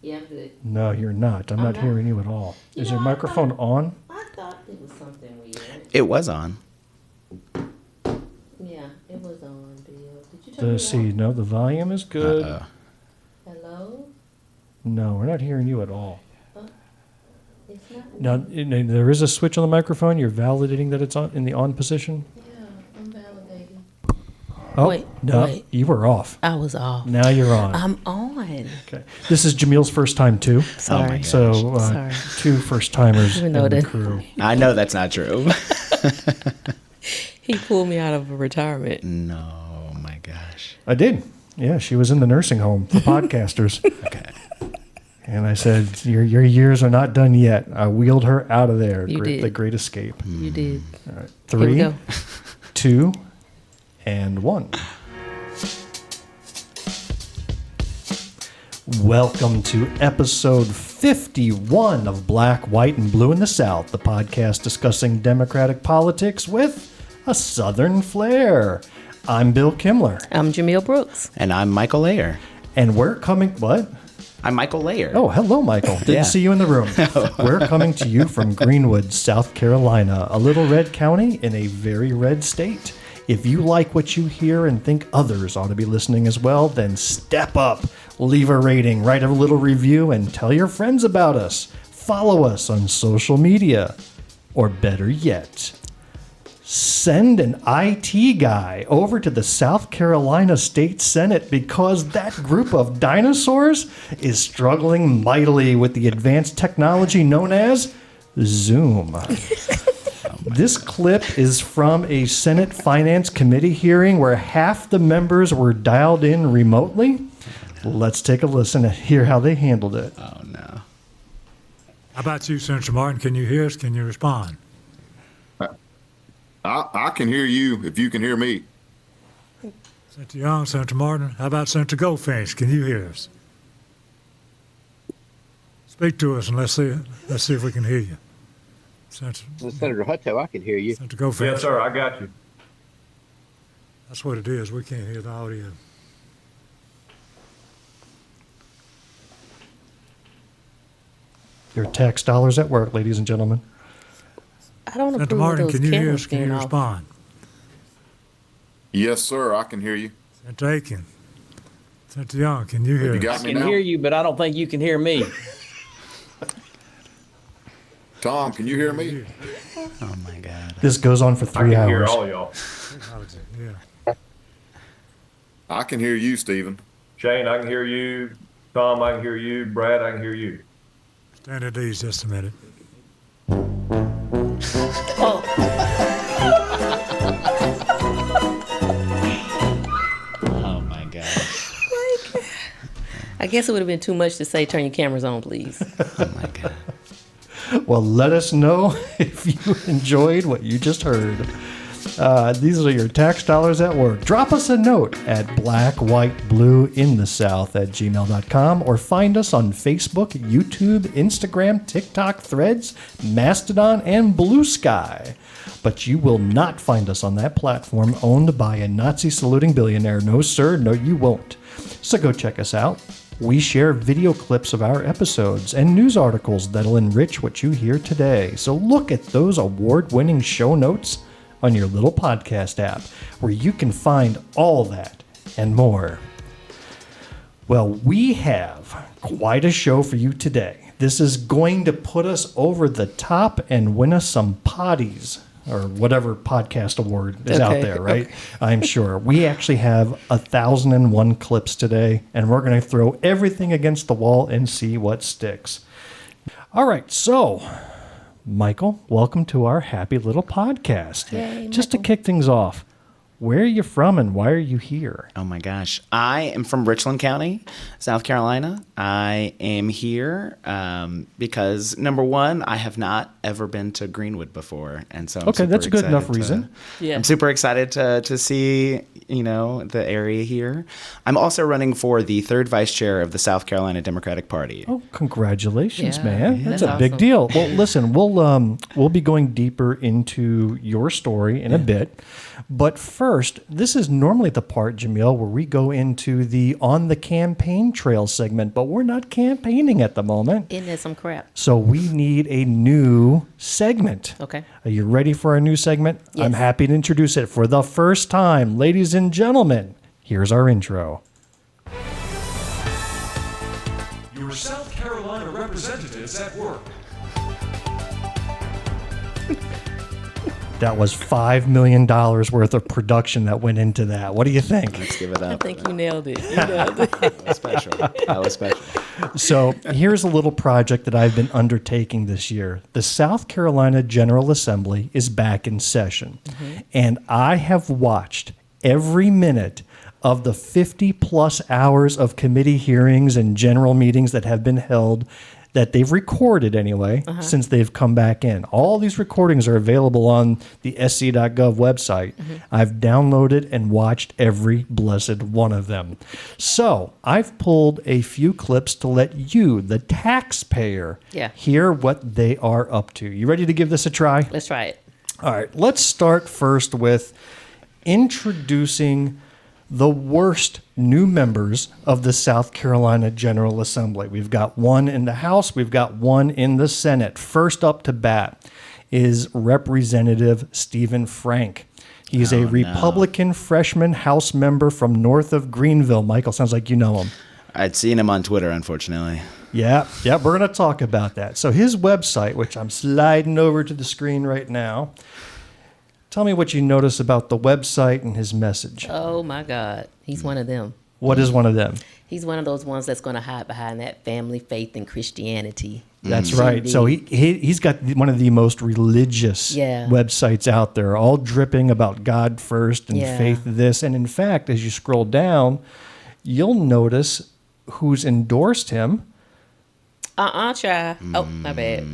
Yeah, I'm good. No, you're not. I'm not hearing you at all. Is your microphone on? I thought it was something weird. It was on. Yeah, it was on, Bill. Did you turn Let's it see. on? No, the volume is good. Hello? No, we're not hearing you at all. It's not. Now, there is a switch on the microphone. You're validating that it's on in the on position? Yeah, I'm validating. Oh, Wait, no, wait. you were off. I was off. Now you're on. I'm on. Okay. This is Jamil's first time, too. Sorry. So, Sorry. two first-timers in Even though the that- crew. I know that's not true. He pulled me out of a retirement. No, my gosh. I did. Yeah, she was in the nursing home for podcasters. Okay. And I said, your years are not done yet. I wheeled her out of there. You did. The great escape. You did. All right. Here we 3, go. 2, and 1. Welcome to episode 51 of Black, White, and Blue in the South, the podcast discussing Democratic politics with a Southern flair. I'm Bill Kimler. I'm Jamil Brooks. And I'm Michael Layer. And we're coming, what? I'm Michael Layer. Oh, hello, Michael. Didn't Yeah. see you in the room. We're coming to you from Greenwood, South Carolina, a little red county in a very red state. If you like what you hear and think others ought to be listening as well, then step up, leave a rating, write a little review, and tell your friends about us. Follow us on social media. Or better yet, send an IT guy over to the South Carolina State Senate because that group of dinosaurs is struggling mightily with the advanced technology known as Zoom. This clip is from a Senate Finance Committee hearing where half the members were dialed in remotely. Let's take a listen and hear how they handled it. Oh, no. How about you, Senator Martin? Can you hear us? Can you respond? I can hear you if you can hear me. Senator Young, Senator Martin. How about Senator Goldfinch? Can you hear us? Speak to us and let's see if we can hear you. Senator Hutto, I can hear you. Senator Goldfinch. Yes, sir. I got you. That's what it is. We can't hear the audio. Your tax dollars at work, ladies and gentlemen. I don't Senator approve Martin, of those can you hear cameras us? Can being you off. respond? Yes, sir. I can hear you. Senator Aiken. Senator Young, can you hear You us? got I me can now? hear you, but I don't think you can hear me. Tom, can you hear me? Oh, my God. This goes on for I 3 can hear hours. all of y'all. Technology, yeah. I can hear you, Stephen. Shane, I can hear you. Tom, I can hear you. Brad, I can hear you. Stand at ease just a minute. Oh, my gosh. I guess it would have been too much to say, turn your cameras on, please. Oh, my God. Well, let us know if you enjoyed what you just heard. These are your tax dollars at work. Drop us a note at blackwhiteblueinthesouth@gmail.com or find us on Facebook, YouTube, Instagram, TikTok, Threads, Mastodon, and Blue Sky. But you will not find us on that platform owned by a Nazi-saluting billionaire. No, sir, no, you won't. So go check us out. We share video clips of our episodes and news articles that'll enrich what you hear today. So look at those award-winning show notes on your little podcast app, where you can find all that and more. Well, we have quite a show for you today. This is going to put us over the top and win us some potties, or whatever podcast award is out there, right? I'm sure. We actually have 1,001 clips today, and we're going to throw everything against the wall and see what sticks. All right, so Michael, welcome to our happy little podcast. Yay, Just to kick things off, where are you from and why are you here? Oh, my gosh. I am from Richland County, South Carolina. I am here because, number one, I have not ever been to Greenwood before. And so I'm Okay, that's a good enough excited reason. Yeah. I'm super excited to see, the area here. I'm also running for the third vice chair of the South Carolina Democratic Party. Oh, congratulations, Yeah, man. yeah. That's a That's big awesome. deal. Well, listen, we'll be going deeper into your story in a bit. But first, first, this is normally the part, Jamil, where we go into the On the Campaign Trail segment, but we're not campaigning at the moment. Isn't that some crap? So we need a new segment. Okay. Are you ready for our new segment? Yes. I'm happy to introduce it for the first time. Ladies and gentlemen, here's our intro. Your South Carolina representatives at work. That was $5 million worth of production that went into that. What do you think? Let's give it I up. think you nailed it. You nailed it. That was special. That was special. So here's a little project that I've been undertaking this year. The South Carolina General Assembly is back in session, and I have watched every minute of the 50-plus hours of committee hearings and general meetings that have been held, that they've recorded anyway, since they've come back in. All these recordings are available on the sc.gov website. I've downloaded and watched every blessed one of them. So I've pulled a few clips to let you, the taxpayer, hear what they are up to. You ready to give this a try? Let's try it. All right, let's start first with introducing the worst new members of the South Carolina General Assembly. We've got one in the House, we've got one in the Senate. First up to bat is Representative Stephen Frank. He's a Republican freshman House member from north of Greenville. Michael, sounds like you know him. I'd seen him on Twitter, unfortunately. Yeah, we're going to talk about that. So his website, which I'm sliding over to the screen right now, tell me what you notice about the website and his message. Oh, my God. He's one of them. What is one of them? He's one of those ones that's going to hide behind that family, faith, and Christianity. That's right. So he's got one of the most religious websites out there, all dripping about God first and faith this. And in fact, as you scroll down, you'll notice who's endorsed him. Child. Oh, my bad.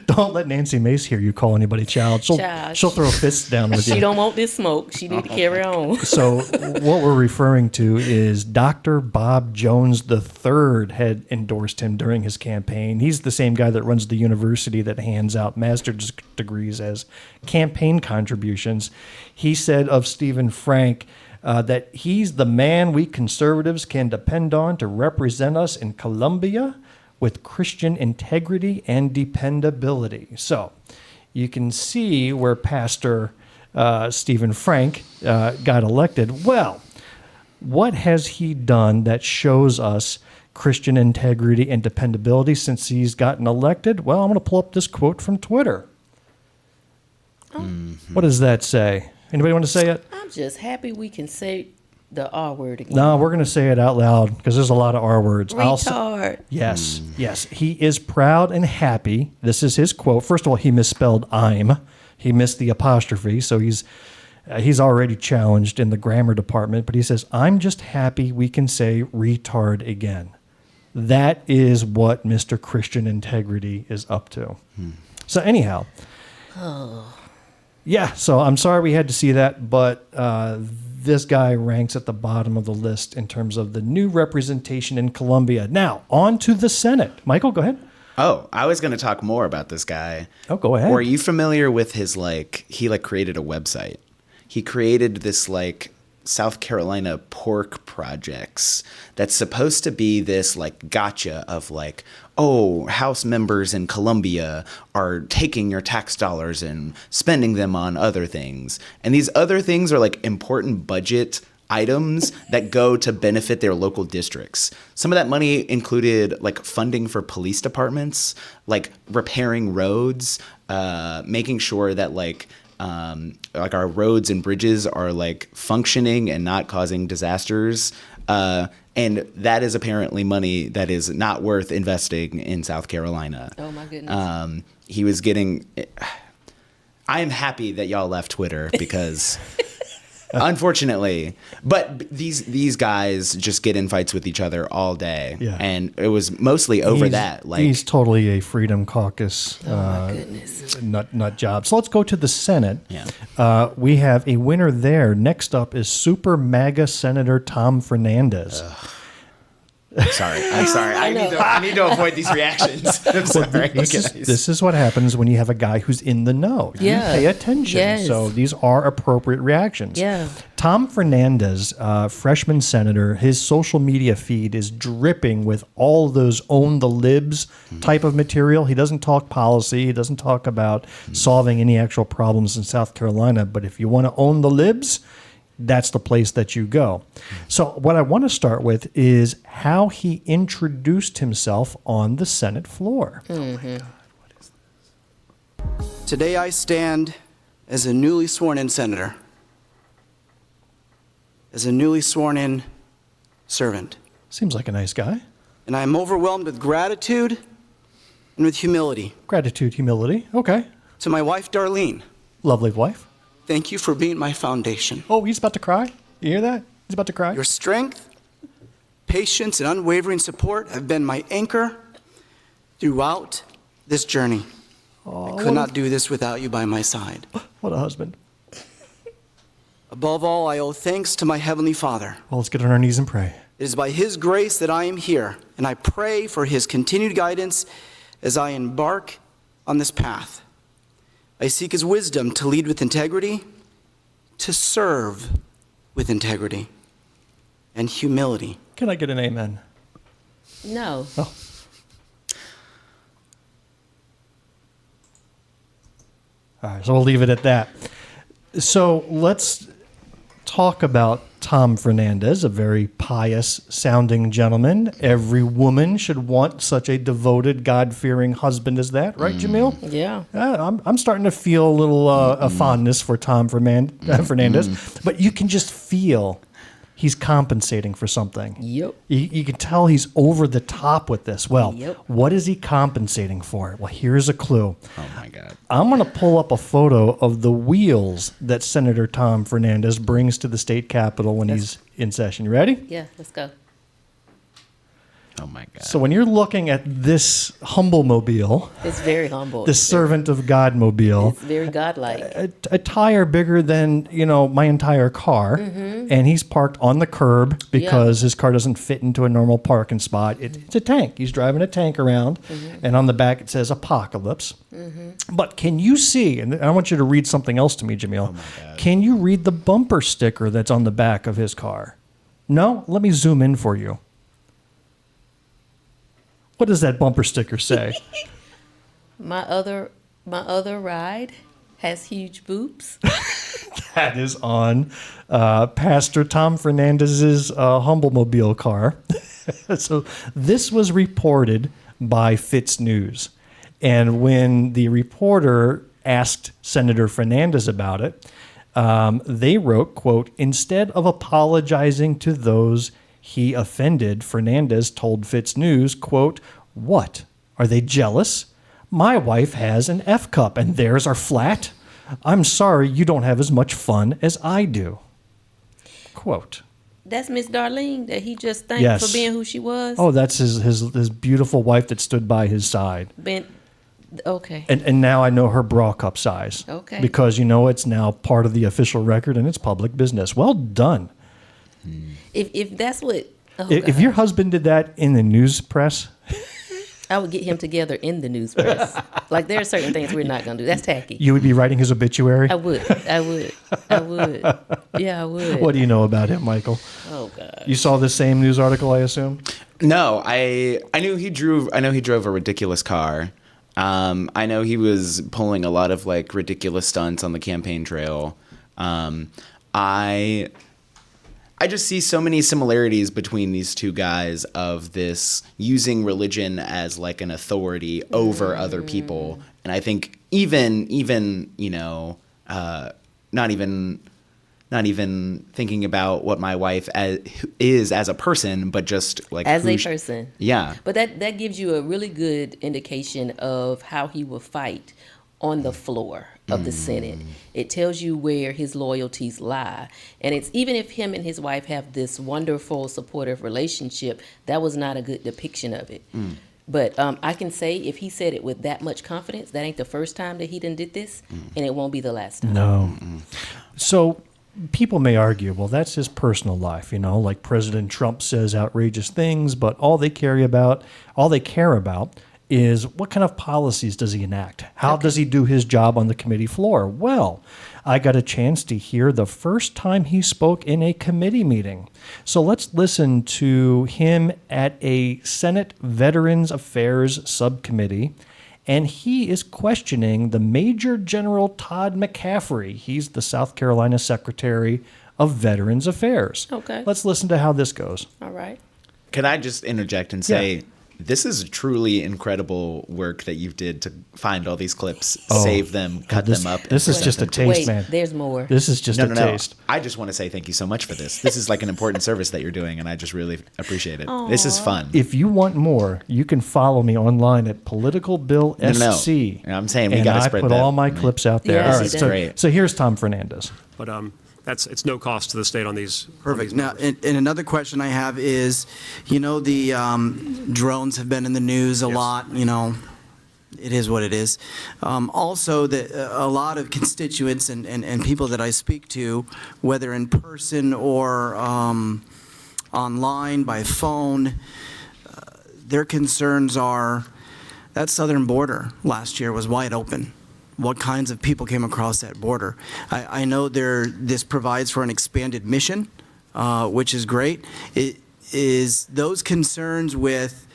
Don't let Nancy Mace hear you call anybody child. She'll throw fists down with you. She don't want this smoke. She need to carry on. So what we're referring to is Dr. Bob Jones III had endorsed him during his campaign. He's the same guy that runs the university that hands out master's degrees as campaign contributions. He said of Stephen Frank that he's the man we conservatives can depend on to represent us in Columbia with Christian integrity and dependability. So you can see where Pastor Stephen Frank got elected. Well, what has he done that shows us Christian integrity and dependability since he's gotten elected? Well, I'm going to pull up this quote from Twitter. What does that say? Anybody want to say it? I'm just happy we can say the R word again. No, we're going to say it out loud because there's a lot of R words. Retard. Yes. He is proud and happy. This is his quote. First of all, he misspelled I'm. He missed the apostrophe, so he's already challenged in the grammar department. But he says, I'm just happy we can say retard again. That is what Mr. Christian Integrity is up to. So anyhow. Yeah, so I'm sorry we had to see that, but this guy ranks at the bottom of the list in terms of the new representation in Columbia. Now, on to the Senate. Michael, go ahead. Oh, I was going to talk more about this guy. Oh, go ahead. Or are you familiar with his, he created a website. He created this, South Carolina pork projects that's supposed to be this gotcha of House members in Columbia are taking your tax dollars and spending them on other things. And these other things are important budget items that go to benefit their local districts. Some of that money included funding for police departments, repairing roads, making sure that our roads and bridges are functioning and not causing disasters. And that is apparently money that is not worth investing in South Carolina. Oh my goodness. He was getting, I am happy that y'all left Twitter because unfortunately, but these guys just get in fights with each other all day. Yeah. And it was mostly over that. He's totally a Freedom Caucus my goodness. nut job. So let's go to the Senate. Yeah. We have a winner there. Next up is Super MAGA Senator Tom Fernandez. Sorry. I'm sorry. I need to avoid these reactions. I'm sorry. This is what happens when you have a guy who's in the know. Yeah. You pay attention. Yes. So these are appropriate reactions. Yeah. Tom Fernandez, freshman senator, his social media feed is dripping with all those own the libs type of material. He doesn't talk policy. He doesn't talk about solving any actual problems in South Carolina. But if you want to own the libs, that's the place that you go. So what I want to start with is how he introduced himself on the Senate floor. Today I stand as a newly sworn in senator, as a newly sworn in servant. Seems like a nice guy. And I am overwhelmed with gratitude and with humility. Gratitude, humility. Okay. To my wife, Darlene, Lovely wife. thank you for being my foundation. Oh, he's about to cry. You hear that? He's about to cry. Your strength, patience, and unwavering support have been my anchor throughout this journey. I could not do this without you by my side. What a husband. Above all, I owe thanks to my Heavenly Father. Well, let's get on our knees and pray. It is by His grace that I am here, and I pray for His continued guidance as I embark on this path. I seek His wisdom to lead with integrity, to serve with integrity, and humility. Can I get an amen? No. Oh. All right, so we'll leave it at that. So let's talk about Tom Fernandez, a very pious-sounding gentleman. Every woman should want such a devoted, God-fearing husband as that, right, Jamil? Yeah. I'm starting to feel a little a fondness for Tom Fernandez, but you can just feel he's compensating for something. Yep. You can tell he's over the top with this. Well, Yep. What is he compensating for? Well, here's a clue. Oh, my God. I'm going to pull up a photo of the wheels that Senator Tom Fernandez brings to the state capitol when he's in session. You ready? Yeah, let's go. Oh, my God. So when you're looking at this humble mobile, It's very humble. this servant of God mobile, It's very godlike. a tire bigger than, my entire car, and he's parked on the curb because his car doesn't fit into a normal parking spot. It's a tank. He's driving a tank around, and on the back it says Apocalypse. But can you see, and I want you to read something else to me, Jamil. Can you read the bumper sticker that's on the back of his car? No? Let me zoom in for you. What does that bumper sticker say? My other ride has huge boobs. That is on Pastor Tom Fernandez's Humblemobile car. So this was reported by Fitz News. And when the reporter asked Senator Fernandez about it, they wrote, quote, instead of apologizing to those he offended, Fernandez told Fitz News, quote, what? Are they jealous? My wife has an F cup and theirs are flat. I'm sorry you don't have as much fun as I do. Quote. That's Miss Darlene that he just thanked Yes. for being who she was. Oh, that's his beautiful wife that stood by his side. Okay. And now I know her bra cup size. Okay. Because, it's now part of the official record and it's public business. Well done. If that's what... Oh, If your husband did that in the news press... I would get him together in the news press. Like, there are certain things we're not going to do. That's tacky. You would be writing his obituary? I would. Yeah, I would. What do you know about him, Michael? Oh, God. You saw the same news article, I assume? No, I knew he drove a ridiculous car. I know he was pulling a lot of ridiculous stunts on the campaign trail. I just see so many similarities between these two guys of this using religion as an authority over other people. And I think even not even thinking about what my wife is as a person, but just as a person. Yeah. But that gives you a really good indication of how he will fight on the floor of the Senate. It tells you where his loyalties lie. And it's even if him and his wife have this wonderful, supportive relationship, that was not a good depiction of it. But I can say if he said it with that much confidence, that ain't the first time that he done did this, and it won't be the last time. No. So people may argue, well, that's his personal life, like President Trump says outrageous things, but all they care about is what kind of policies does he enact? How does he do his job on the committee floor? Well, I got a chance to hear the first time he spoke in a committee meeting. So let's listen to him at a Senate Veterans Affairs subcommittee. And he is questioning the Major General Todd McCaffrey. He's the South Carolina Secretary of Veterans Affairs. Okay. Let's listen to how this goes. All right. Can I just interject and say, this is truly incredible work that you did to find all these clips, save them, cut them up. This is just a taste, man. There's more. This is just a taste. I just want to say thank you so much for this. This is like an important service that you're doing, and I just really appreciate it. This is fun. If you want more, you can follow me online at Political Bill SC. I'm saying we got to spread that. And I put all my clips out there. Yes, all right, great. So here's Tom Fernandez. But it's no cost to the state on these. Perfect. Now, and another question I have is, the drones have been in the news a lot. It is what it is. Also, a lot of constituents and people that I speak to, whether in person or online, by phone, their concerns are that southern border last year was wide open. What kinds of people came across that border? I know this provides for an expanded mission, which is great. It is those concerns with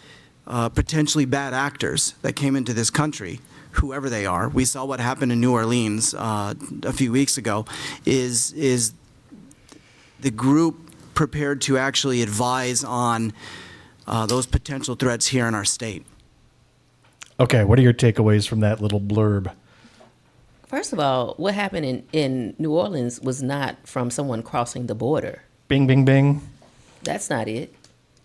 potentially bad actors that came into this country, whoever they are. We saw what happened in New Orleans a few weeks ago. Is the group prepared to actually advise on those potential threats here in our state? Okay, what are your takeaways from that little blurb? First of all, what happened in New Orleans was not from someone crossing the border. Bing, bing, bing. That's not it.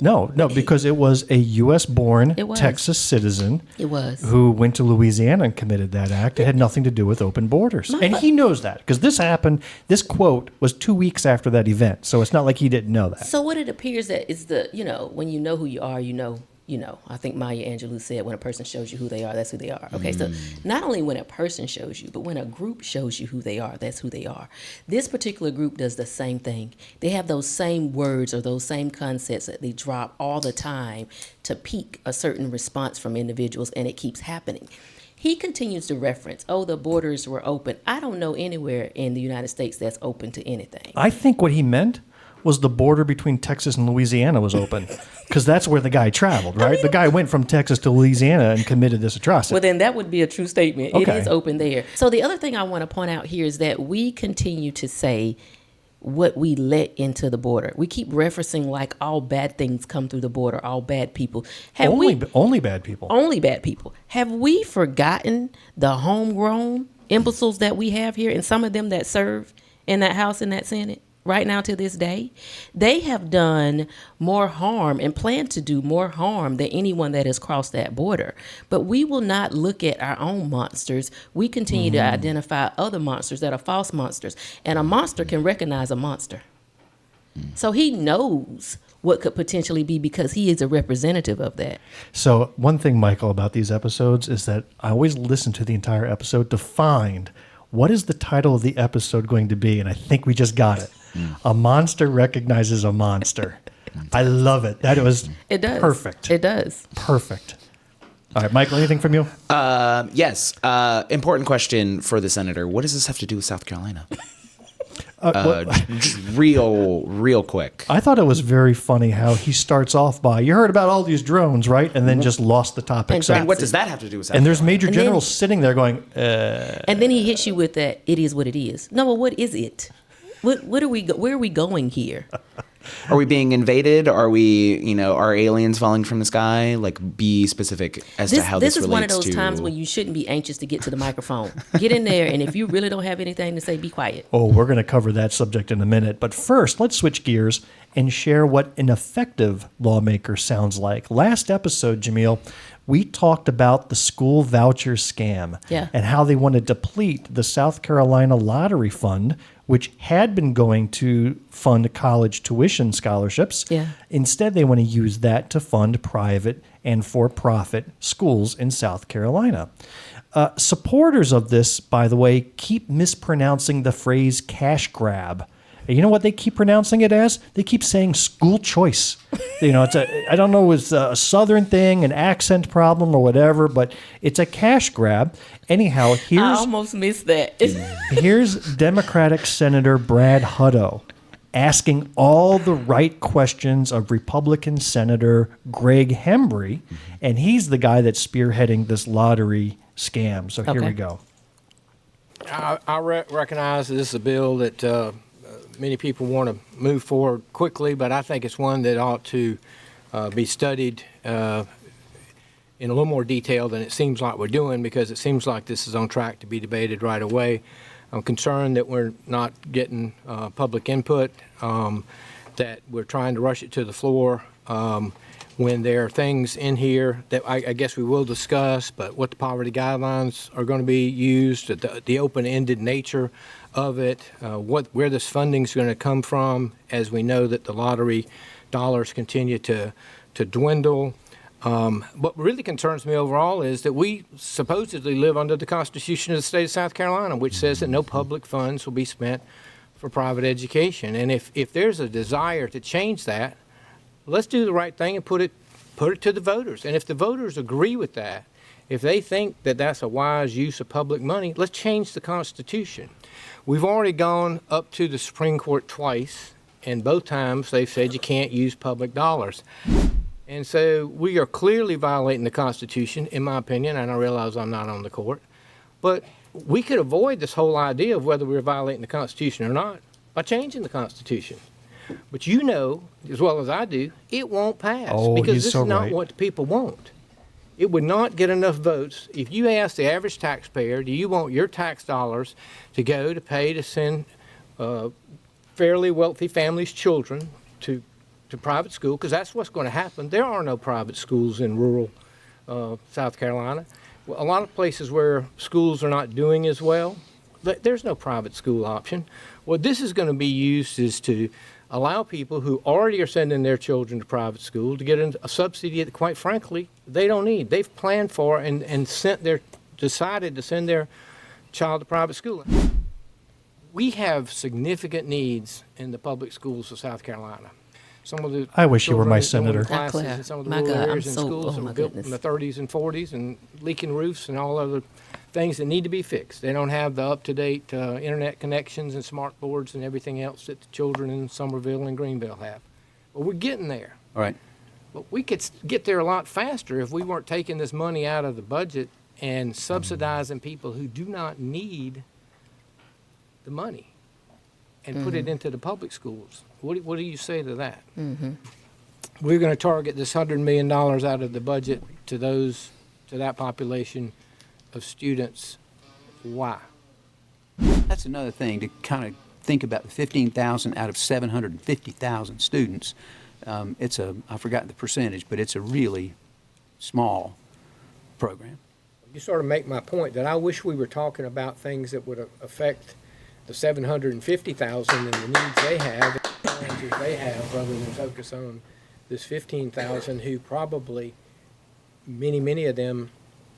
No, because it was a U.S.-born Texas citizen who went to Louisiana and committed that act. It had nothing to do with open borders. And he knows that because this this quote was 2 weeks after that event. So it's not like he didn't know that. So what it appears that is when you know who you are, I think Maya Angelou said, when a person shows you who they are, that's who they are. Okay, so not only when a person shows you, but when a group shows you who they are, that's who they are. This particular group does the same thing. They have those same words or those same concepts that they drop all the time to pique a certain response from individuals, and it keeps happening. He continues to reference, the borders were open. I don't know anywhere in the United States that's open to anything. I think what he meant was the border between Texas and Louisiana was open, because that's where the guy traveled, right? The guy went from Texas to Louisiana and committed this atrocity. Well, then that would be a true statement. Okay. It is open there. So the other thing I want to point out here is that we continue to say what we let into the border. We keep referencing like all bad things come through the border, all bad people. Only bad people. Only bad people. Have we forgotten the homegrown imbeciles that we have here, and some of them that serve in that House and that Senate? Right now to this day, they have done more harm and plan to do more harm than anyone that has crossed that border. But we will not look at our own monsters. We continue to identify other monsters that are false monsters. And a monster can recognize a monster. So he knows what could potentially be because he is a representative of that. So one thing, Michael, about these episodes is that I always listen to the entire episode to find what is the title of the episode going to be, and I think we just got it. A monster recognizes a monster. I love it. It does. Perfect. It does. Perfect. All right, Michael, anything from you? Yes. Important question for the senator. What does this have to do with South Carolina? Just real quick. I thought it was very funny how he starts off by, you heard about all these drones, right? And then just lost the topic. And what does that have to do with South And there's Carolina? major generals sitting there going, And then he hits you with that, it is what it is. No, well, what is it? Where are we going here? Are we being invaded? Are we, are aliens falling from the sky? Like, be specific as to how this relates to... This is one of those times when you shouldn't be anxious to get to the microphone. Get in there, and if you really don't have anything to say, be quiet. Oh, we're going to cover that subject in a minute. But first, let's switch gears and share what an effective lawmaker sounds like. Last episode, Jamil, we talked about the school voucher scam and how they want to deplete the South Carolina Lottery Fund, which had been going to fund college tuition scholarships. Instead, they want to use that to fund private and for-profit schools in South Carolina. Supporters of this, by the way, keep mispronouncing the phrase cash grab And you know what they keep pronouncing it as? They keep saying school choice. It's I don't know, it's a Southern thing, an accent problem or whatever, but it's a cash grab. Anyhow, I almost missed that. here's Democratic Senator Brad Hutto asking all the right questions of Republican Senator Greg Hembry, and he's the guy that's spearheading this lottery scam. So here we go. I recognize that this is a bill that many people want to move forward quickly, but I think it's one that ought to be studied in a little more detail than it seems like we're doing, because it seems like this is on track to be debated right away. I'm concerned that we're not getting public input, that we're trying to rush it to the floor when there are things in here that I guess we will discuss, but what the poverty guidelines are going to be used, the open-ended nature of it, where this funding is going to come from, as we know that the lottery dollars continue to dwindle. What really concerns me overall is that we supposedly live under the Constitution of the state of South Carolina, which says that no public funds will be spent for private education. And if there's a desire to change that, let's do the right thing and put it to the voters. And if the voters agree with that, if they think that that's a wise use of public money, let's change the Constitution. We've already gone up to the Supreme Court twice, and both times they've said you can't use public dollars. And so we are clearly violating the Constitution, in my opinion, and I realize I'm not on the court. But we could avoid this whole idea of whether we're violating the Constitution or not by changing the Constitution. But you know, as well as I do, it won't pass, because this is not what the people want. It would not get enough votes. If you ask the average taxpayer, do you want your tax dollars to go to pay to send fairly wealthy families' children to private school, because that's what's going to happen. There are no private schools in rural South Carolina. A lot of places where schools are not doing as well, there's no private school option. What this is going to be used is to allow people who already are sending their children to private school to get a subsidy that, quite frankly, they don't need. They've planned for and decided to send their child to private school. We have significant needs in the public schools of South Carolina. Some of the I wish you were my senator. Classes in some of the rural areas and schools that were built in the 30s and 40s, and leaking roofs and all other things that need to be fixed. They don't have the up-to-date internet connections and smart boards and everything else that the children in Somerville and Greenville have. But we're getting there. All right. But we could get there a lot faster if we weren't taking this money out of the budget and subsidizing people who do not need the money and put it into the public schools. What do you say to that? We're going to target this $100 million out of the budget to that population of students. Why? That's another thing to kind of think about. The 15,000 out of 750,000 students. I forgot the percentage, but it's a really small program. You sort of make my point that I wish we were talking about things that would affect the 750,000 and the needs they have, and the challenges they have, rather than focus on this 15,000 who probably, many of them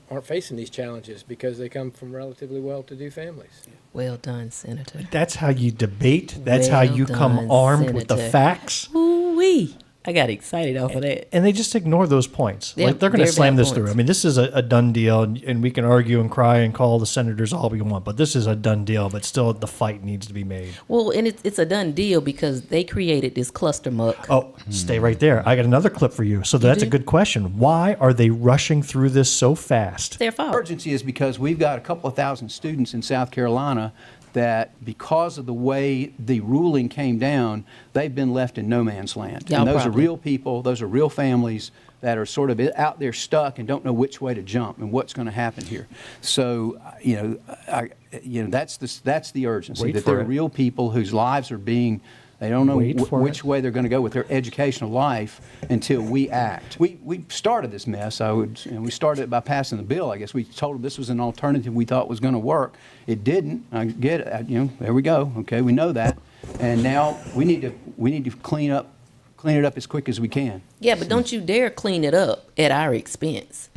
aren't facing these challenges because they come from relatively well-to-do families. Well done, Senator. That's how you debate. That's how you come armed with the facts. Ooh-wee. I got excited off of that. And they just ignore those points. Yeah, Like they're going to very slam bad this through. points. I mean, this is a done deal, and we can argue and cry and call the senators all we want, but this is a done deal, but still the fight needs to be made. Well, and it's a done deal because they created this Clustermuck. Oh, stay right there. I got another clip for you. So that's a good question. Why are they rushing through this so fast? Their fault. Urgency is because we've got a couple of thousand students in South Carolina that, because of the way the ruling came down, they've been left in no man's land. Yeah, and those probably. are real people, those are real families that are sort of out there stuck and don't know which way to jump and what's going to happen here. So, that's the urgency, Wait that for there are it. real people whose lives are being, they don't know Wait for which it. way they're going to go with their educational life until we act. We started this mess. We started it by passing the bill. I guess we told them this was an alternative we thought was going to work. It didn't. I get it. There we go. Okay, we know that, and now we need to clean it up as quick as we can. Yeah, but don't you dare clean it up at our expense.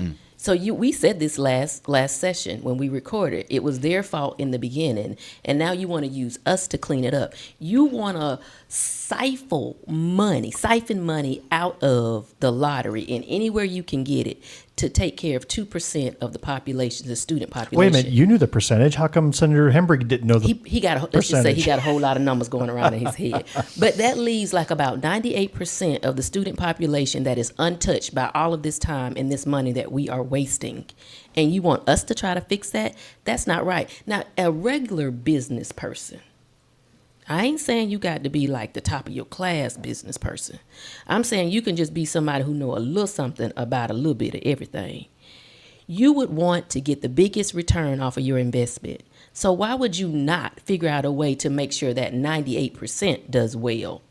So we said this last session when we recorded. It was their fault in the beginning, and now you want to use us to clean it up. You want to siphon money out of the lottery and anywhere you can get it to take care of 2% of the population, the student population. Wait a minute, you knew the percentage. How come Senator Hembree didn't know the he got let's just say he got a whole lot of numbers going around in his head. But that leaves like about 98% of the student population that is untouched by all of this time and this money that we are wasting. And you want us to try to fix that? That's not right. Now, a regular business person, I ain't saying you got to be like the top of your class business person. I'm saying you can just be somebody who know a little something about a little bit of everything. You would want to get the biggest return off of your investment. So why would you not figure out a way to make sure that 98% does well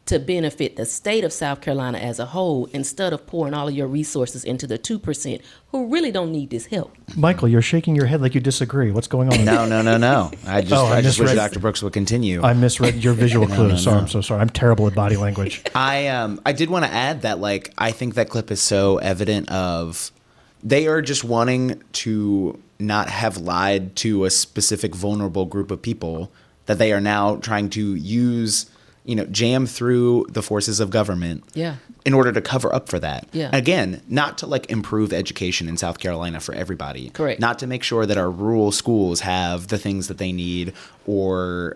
to benefit the state of South Carolina as a whole, instead of pouring all of your resources into the 2% who really don't need this help? Michael, you're shaking your head like you disagree. What's going on? No. I just wish misread- Dr. Brooks would continue. I misread your visual clues. Sorry, I'm so sorry. I'm terrible at body language. I did want to add that, like, I think that clip is so evident of they are just wanting to not have lied to a specific vulnerable group of people that they are now trying to use, jam through the forces of government in order to cover up for that. Yeah. Again, not to like improve education in South Carolina for everybody. Correct. Not to make sure that our rural schools have the things that they need, or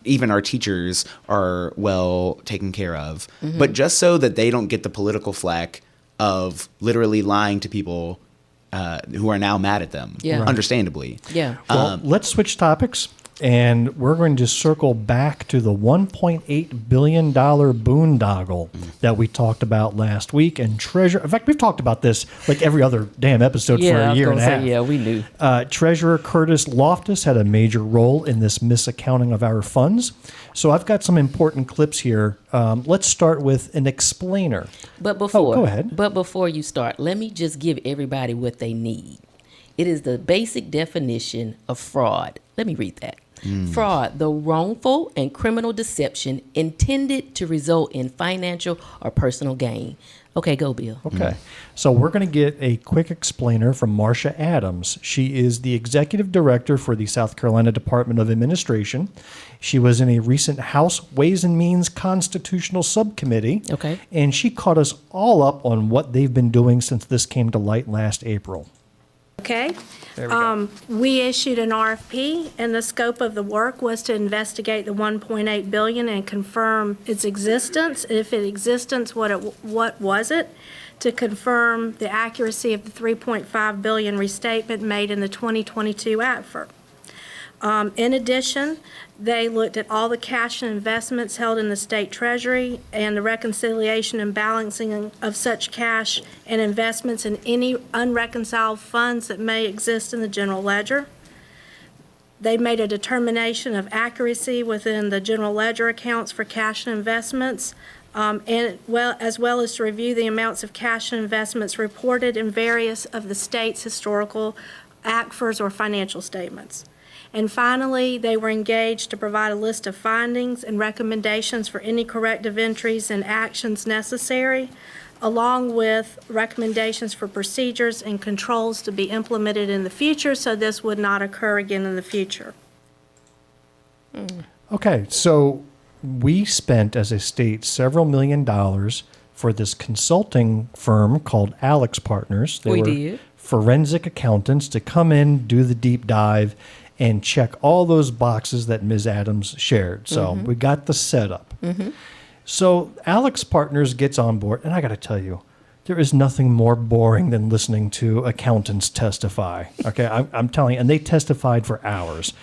even our teachers are well taken care of, but just so that they don't get the political flack of literally lying to people who are now mad at them, understandably. Yeah. Well, let's switch topics, and we're going to circle back to the $1.8 billion boondoggle that we talked about last week. And in fact, we've talked about this like every other damn episode for a year and a half. Yeah, we knew. Treasurer Curtis Loftus had a major role in this misaccounting of our funds. So I've got some important clips here. Let's start with an explainer. But before, go ahead. But before you start, let me just give everybody what they need. It is the basic definition of fraud. Let me read that. Fraud, the wrongful and criminal deception intended to result in financial or personal gain. Okay, go, Bill. Okay. So we're going to get a quick explainer from Marcia Adams. She is the executive director for the South Carolina Department of Administration. She was in a recent House Ways and Means Constitutional Subcommittee. Okay. And she caught us all up on what they've been doing since this came to light last April. Okay. There we go. We issued an RFP, and the scope of the work was to investigate the $1.8 billion and confirm its existence. If it existence, what was it? To confirm the accuracy of the $3.5 billion restatement made in the 2022 ACFR. In addition, they looked at all the cash and investments held in the state treasury and the reconciliation and balancing of such cash and investments in any unreconciled funds that may exist in the general ledger. They made a determination of accuracy within the general ledger accounts for cash and investments, as well as to review the amounts of cash and investments reported in various of the state's historical ACFRs or financial statements. And finally, they were engaged to provide a list of findings and recommendations for any corrective entries and actions necessary, along with recommendations for procedures and controls to be implemented in the future so this would not occur again in the future. Okay, so we spent as a state several $1 million for this consulting firm called Alex Partners. They were did. forensic accountants to come in, do the deep dive, and check all those boxes that Ms. Adams shared. So we got the setup. So Alex Partners gets on board, and I got to tell you, there is nothing more boring than listening to accountants testify. Okay, I'm telling you, and they testified for hours.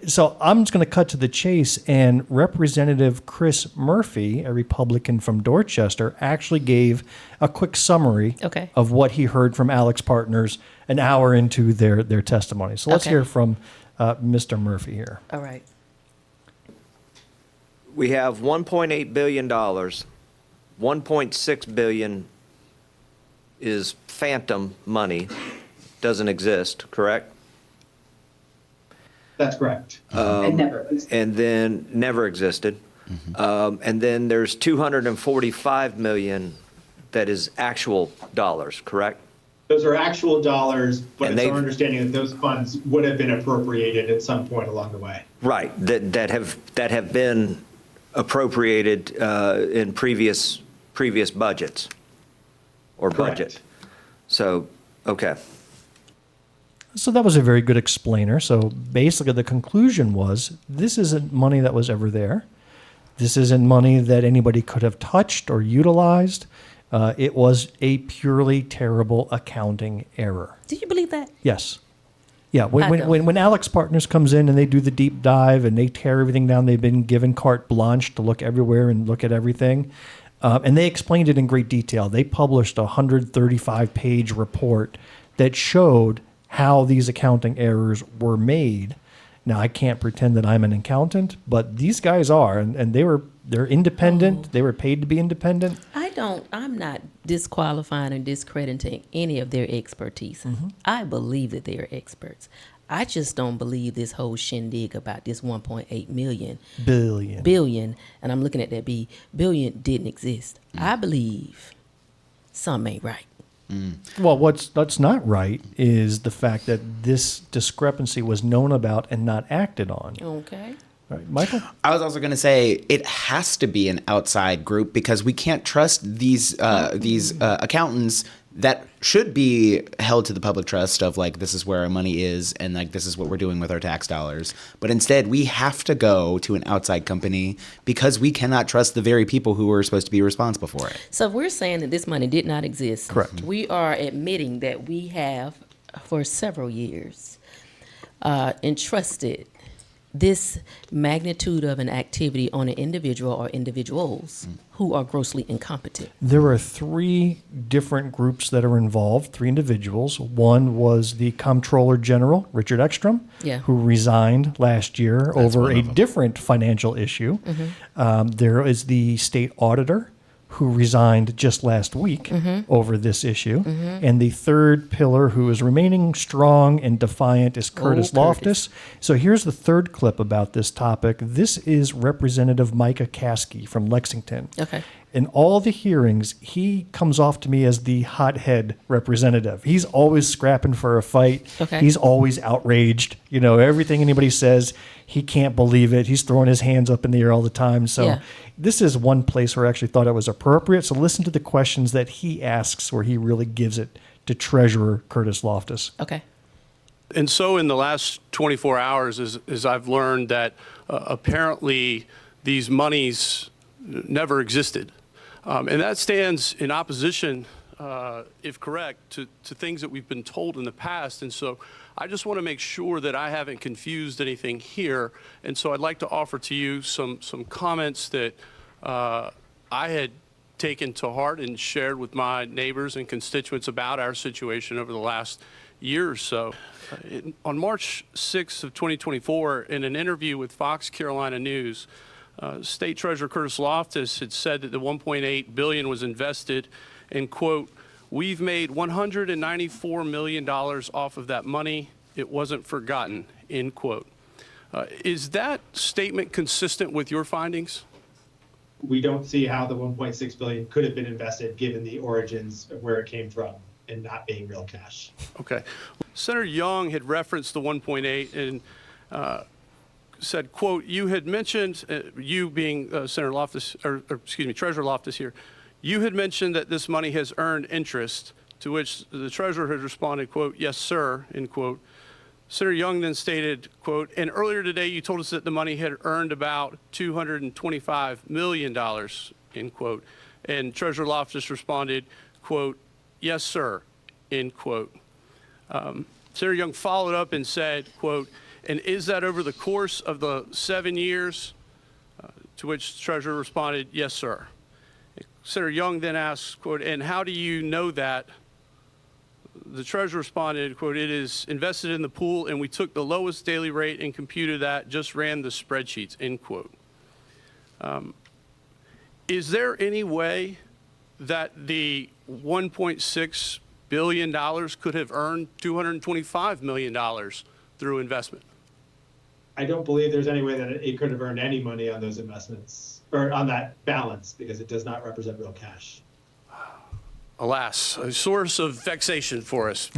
So I'm just going to cut to the chase, and Representative Chris Murphy, a Republican from Dorchester, actually gave a quick summary of what he heard from Alex Partners an hour into their testimony. So let's hear from Mr. Murphy here. All right. We have $1.8 billion. $1.6 billion is phantom money, doesn't exist, correct? That's correct. And then never existed. And then there's $245 million that is actual dollars, correct? Those are actual dollars, but And it's our they've- understanding that those funds would have been appropriated at some point along the way. Right, that have been appropriated in previous budgets or Correct. budget. So, okay. So that was a very good explainer. So basically, the conclusion was this isn't money that was ever there. This isn't money that anybody could have touched or utilized. It was a purely terrible accounting error. Do you believe that? Yes. Yeah. When, I when, don't. when Alex Partners comes in and they do the deep dive and they tear everything down, they've been given carte blanche to look everywhere and look at everything. And they explained it in great detail. They published a 135-page report that showed how these accounting errors were made. Now, I can't pretend that I'm an accountant, but these guys are, and they're independent. They were paid to be independent. I'm not disqualifying or discrediting any of their expertise. I believe that they are experts. I just don't believe this whole shindig about this 1.8 million billion, and I'm looking at that billion didn't exist. I believe something ain't right. Well, that's not right is the fact that this discrepancy was known about and not acted on. Okay. All right, Michael? I was also going to say it has to be an outside group because we can't trust these accountants that should be held to the public trust of like this is where our money is and like this is what we're doing with our tax dollars. But instead, we have to go to an outside company because we cannot trust the very people who are supposed to be responsible for it. So if we're saying that this money did not exist. Correct. We are admitting that we have, for several years, entrusted this magnitude of an activity on an individual or individuals who are grossly incompetent. There are three different groups that are involved, three individuals. One was the Comptroller General, Richard Ekstrom, Yeah. who resigned last year over a different financial issue. There is the State Auditor, who resigned just last week over this issue. And the third pillar who is remaining strong and defiant is Curtis Loftus. So here's the third clip about this topic. This is Representative Micah Caskey from Lexington. Okay. In all the hearings, he comes off to me as the hothead representative. He's always scrapping for a fight. Okay. He's always outraged. You know, everything anybody says, he can't believe it. He's throwing his hands up in the air all the time. So Yeah. this is one place where I actually thought it was appropriate. So listen to the questions that he asks where he really gives it to Treasurer Curtis Loftus. Okay. And so in the last 24 hours, as I've learned that apparently these monies never existed. And that stands in opposition, if correct, to things that we've been told in the past. And so I just want to make sure that I haven't confused anything here. And so I'd like to offer to you some comments that I had taken to heart and shared with my neighbors and constituents about our situation over the last year or so. On March 6th of 2024, in an interview with Fox Carolina News, State Treasurer Curtis Loftus had said that the $1.8 billion was invested and, quote, "We've made $194 million off of that money. It wasn't forgotten," end quote. Is that statement consistent with your findings? We don't see how the 1.6 billion could have been invested given the origins of where it came from and not being real cash. Okay. Senator Young had referenced the 1.8 and said, quote, "You had mentioned," you being Senator Loftus, or excuse me, Treasurer Loftus here, "you had mentioned that this money has earned interest," to which the Treasurer had responded, quote, "Yes, sir," end quote. Senator Young then stated, quote, "And earlier today you told us that the money had earned about $225 million," end quote. And Treasurer Loftus responded, quote, "Yes, sir," end quote. Senator Young followed up and said, quote, "And is that over the course of the 7 years?" To which the Treasurer responded, "Yes, sir." Senator Young then asked, quote, "And how do you know that?" The Treasurer responded, quote, "It is invested in the pool and we took the lowest daily rate and computed that, just ran the spreadsheets," end quote. Is there any way that the $1.6 billion could have earned $225 million through investment? I don't believe there's any way that it could have earned any money on those investments or on that balance because it does not represent real cash. alas, a source of vexation for us.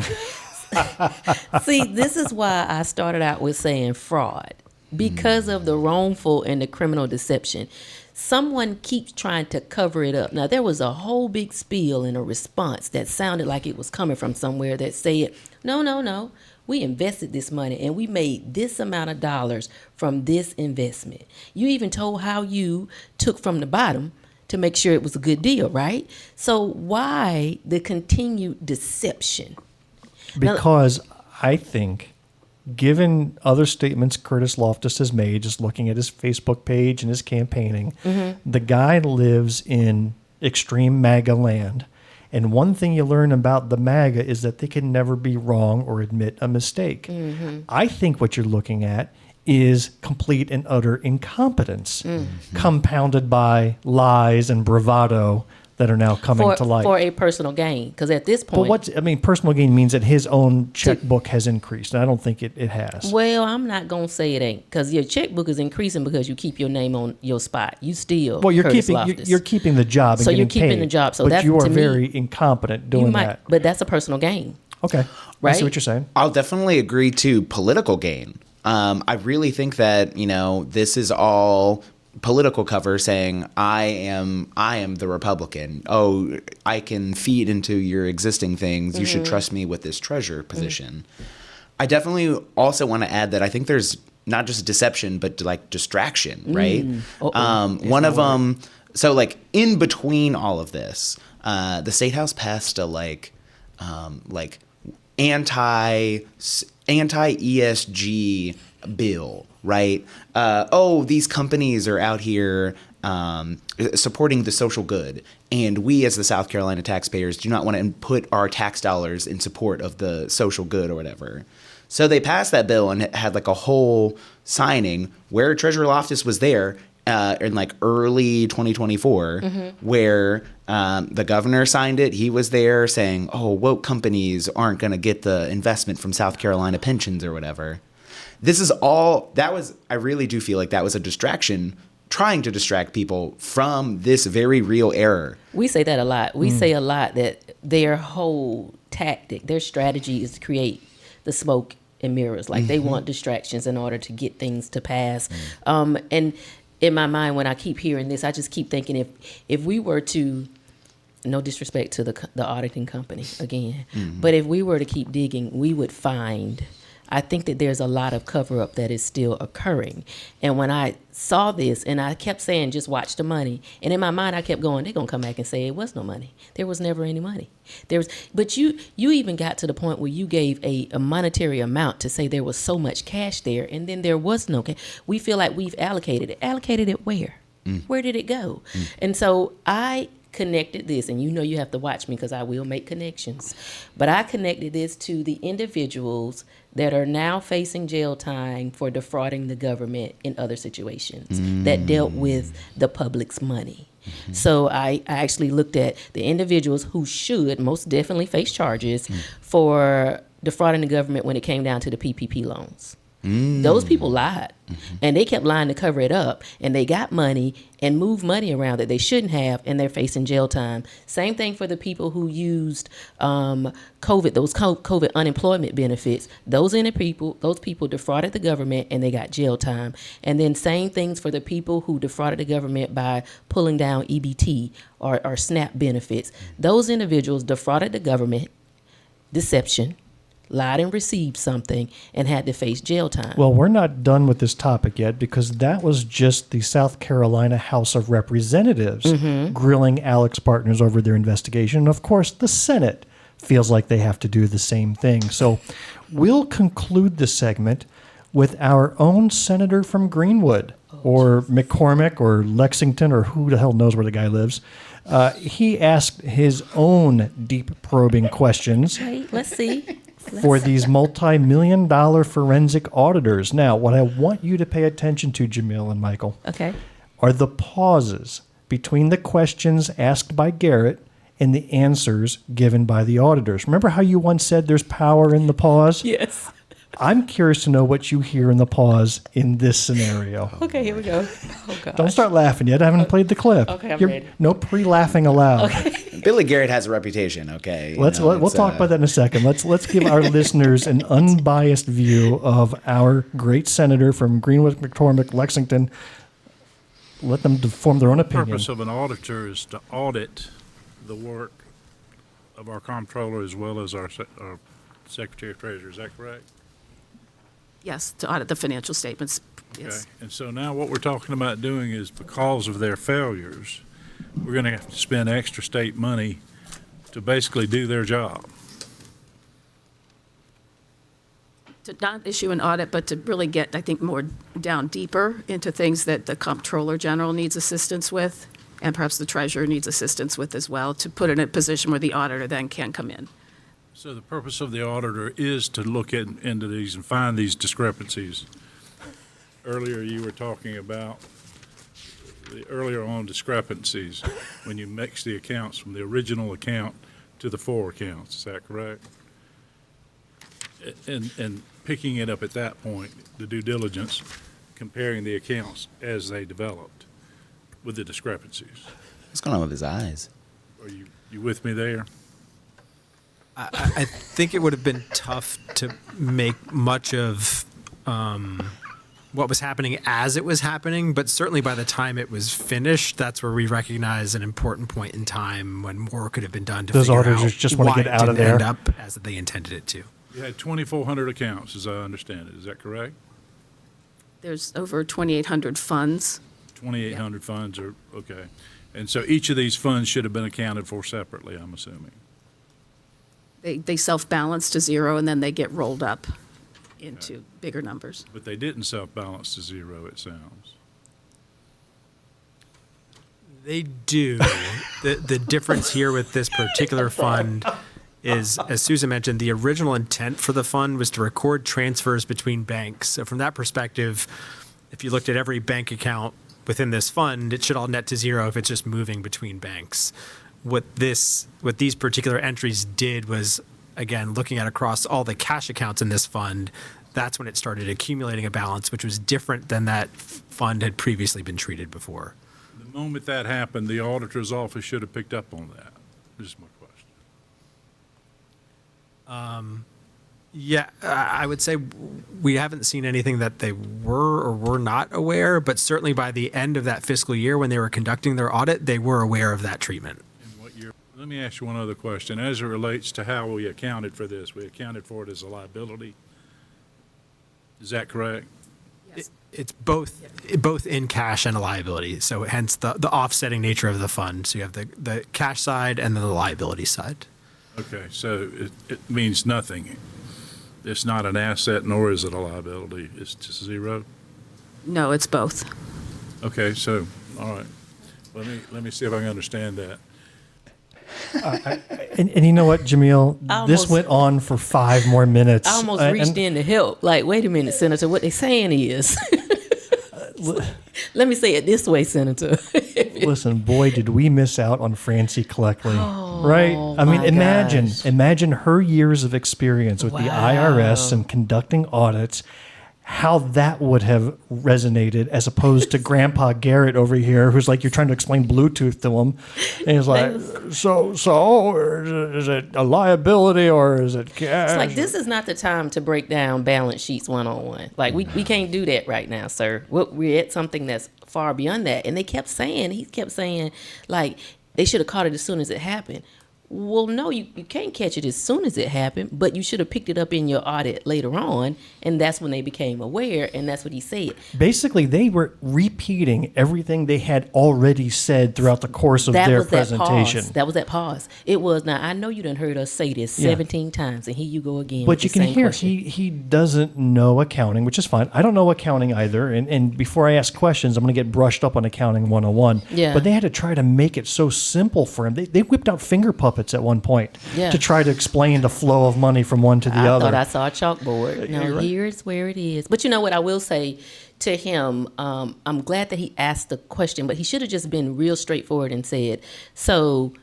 See, this is why I started out with saying fraud, because of the wrongful and the criminal deception. Someone keeps trying to cover it up. Now, there was a whole big spiel and a response that sounded like it was coming from somewhere that said, no, we invested this money and we made this amount of dollars from this investment. You even told how you took from the bottom to make sure it was a good deal, right? So why the continued deception? Because I think, given other statements Curtis Loftus has made, just looking at his Facebook page and his campaigning, the guy lives in extreme MAGA land. And one thing you learn about the MAGA is that they can never be wrong or admit a mistake. I think what you're looking at is complete and utter incompetence, compounded by lies and bravado that are now coming to light. For a personal gain, because at this point... But personal gain means that his own checkbook has increased, and I don't think it has. Well, I'm not going to say it ain't, because your checkbook is increasing because you keep your name on your spot. You still Well, you're Curtis Loftus. you're keeping the job and so getting you're keeping paid, the job. So but that's, you are to me, very incompetent doing that. But that's a personal gain. Okay. Right? I see what you're saying. I'll definitely agree to political gain. I really think that, this is all political cover saying I am the Republican. Oh, I can feed into your existing things. You should trust me with this treasurer position. I definitely also want to add that I think there's not just deception, but like distraction, right? One of them. So like in between all of this, the State House passed a anti ESG bill, right? These companies are out here supporting the social good, and we as the South Carolina taxpayers do not want to put our tax dollars in support of the social good or whatever. So they passed that bill and had like a whole signing where Treasurer Loftus was there in like early 2024, where the governor signed it. He was there saying, woke companies aren't going to get the investment from South Carolina pensions or whatever. This is all, I really do feel like that was a distraction, trying to distract people from this very real error. We say that a lot. We say a lot that their whole tactic, their strategy is to create the smoke and mirrors. Like they want distractions in order to get things to pass. And in my mind, when I keep hearing this, I just keep thinking if we were to, no disrespect to the auditing company again, but if we were to keep digging, we would find, I think that there's a lot of cover up that is still occurring. And when I saw this and I kept saying, just watch the money. And in my mind, I kept going, they're going to come back and say it was no money. There was never any money. But you even got to the point where you gave a monetary amount to say there was so much cash there, and then there was no cash. We feel like we've allocated it. Allocated it where? Where did it go? And so I connected this, and you have to watch me because I will make connections. But I connected this to the individuals that are now facing jail time for defrauding the government in other situations that dealt with the public's money. So I actually looked at the individuals who should most definitely face charges for defrauding the government when it came down to the PPP loans. Those people lied, and they kept lying to cover it up, and they got money and moved money around that they shouldn't have, and they're facing jail time. Same thing for the people who used those COVID unemployment benefits. Those people defrauded the government, and they got jail time. And then same things for the people who defrauded the government by pulling down EBT or SNAP benefits. Those individuals defrauded the government, deception, lied and received something, and had to face jail time. Well, we're not done with this topic yet, because that was just the South Carolina House of Representatives grilling Alex Partners over their investigation. And of course, the Senate feels like they have to do the same thing. So we'll conclude the segment with our own senator from Greenwood, or McCormick, or Lexington, or who the hell knows where the guy lives. He asked his own deep probing questions. Wait, let's see. For these multi-million-dollar forensic auditors. Now, what I want you to pay attention to, Jamil and Michael, are the pauses between the questions asked by Garrett and the answers given by the auditors. Remember how you once said there's power in the pause? Yes. I'm curious to know what you hear in the pause in this scenario. Okay, here we go. Oh, God. Don't start laughing yet. I haven't played the clip. Okay, I'm ready. No pre-laughing allowed. Okay. Billy Garrett has a reputation. Okay, We'll talk about that in a second. Let's give our listeners an unbiased view of our great senator from Greenwood, McCormick, Lexington. Let them form their own The opinion. purpose of an auditor is to audit the work of our comptroller as well as our Secretary of Treasury. Is that correct? Yes, to audit the financial statements. Yes. Okay. And so now what we're talking about doing is because of their failures, we're going to have to spend extra state money to basically do their job. To not issue an audit, but to really get, I think, more down deeper into things that the Comptroller General needs assistance with, and perhaps the Treasurer needs assistance with as well, to put in a position where the auditor then can come in. So the purpose of the auditor is to look into these and find these discrepancies. Earlier you were talking about the earlier on discrepancies when you mix the accounts from the original account to the 4 accounts. Is that correct? And picking it up at that point, the due diligence, comparing the accounts as they developed with the discrepancies. What's going on with his eyes? Are you with me there? I think it would have been tough to make much of what was happening as it was happening, but certainly by the time it was finished, that's where we recognize an important point in time when more could have been done to Those figure auditors out just want to why get it out of didn't there. end up as they intended it to. You had 2,400 accounts, as I understand it. Is that correct? There's over 2,800 funds. 2,800 funds are, okay. And so each of these funds should have been accounted for separately, I'm assuming. They self-balance to zero, and then they get rolled up into bigger numbers. But they didn't self-balance to zero, it sounds. They do. The difference here with this particular fund is, as Susan mentioned, the original intent for the fund was to record transfers between banks. So from that perspective, if you looked at every bank account within this fund, it should all net to zero if it's just moving between banks. What these particular entries did was, again, looking at across all the cash accounts in this fund, that's when it started accumulating a balance, which was different than that fund had previously been treated before. The moment that happened, the auditor's office should have picked up on that. This is my question. Yeah, I would say we haven't seen anything that they were or were not aware, but certainly by the end of that fiscal year when they were conducting their audit, they were aware of that treatment. Let me ask you one other question. As it relates to how we accounted for this, we accounted for it as a liability. Is that correct? Yes. It's both in cash and a liability, so hence the offsetting nature of the fund. So you have the cash side and then the liability side. Okay, so it means nothing. It's not an asset, nor is it a liability. It's just zero? No, it's both. Okay, so, all right. Let me see if I can understand that. And you know what, Jamil? This went on for 5 more minutes. I almost reached in to help. Like, wait a minute, Senator, what they saying is. Let me say it this way, Senator. Listen, boy, did we miss out on Francie Cleckley, right? I mean, gosh. imagine her years of experience with the IRS and conducting audits, how that would have resonated as opposed to Grandpa Garrett over here, who's like, you're trying to explain Bluetooth to him. And he's like, is it a liability or is it cash? It's like, this is not the time to break down balance sheets one-on-one. Like, we can't do that right now, sir. We're at something that's far beyond that. And he kept saying, like, they should have caught it as soon as it happened. Well, no, you can't catch it as soon as it happened, but you should have picked it up in your audit later on, and that's when they became aware, and that's what he said. Basically, they were repeating everything they had already said throughout the course of their presentation. That was that pause. It was, now, I know you done heard us say this 17 times, and here you go again. But you can hear he doesn't know accounting, which is fine. I don't know accounting either, and before I ask questions, I'm going to get brushed up on accounting 101. Yeah. But they had to try to make it so simple for him. They whipped out finger puppets at one point to try to explain the flow of money from one to the other. I thought I saw a chalkboard. No, here's where it is. But you know what I will say to him, I'm glad that he asked the question, but he should have just been real straightforward and said, so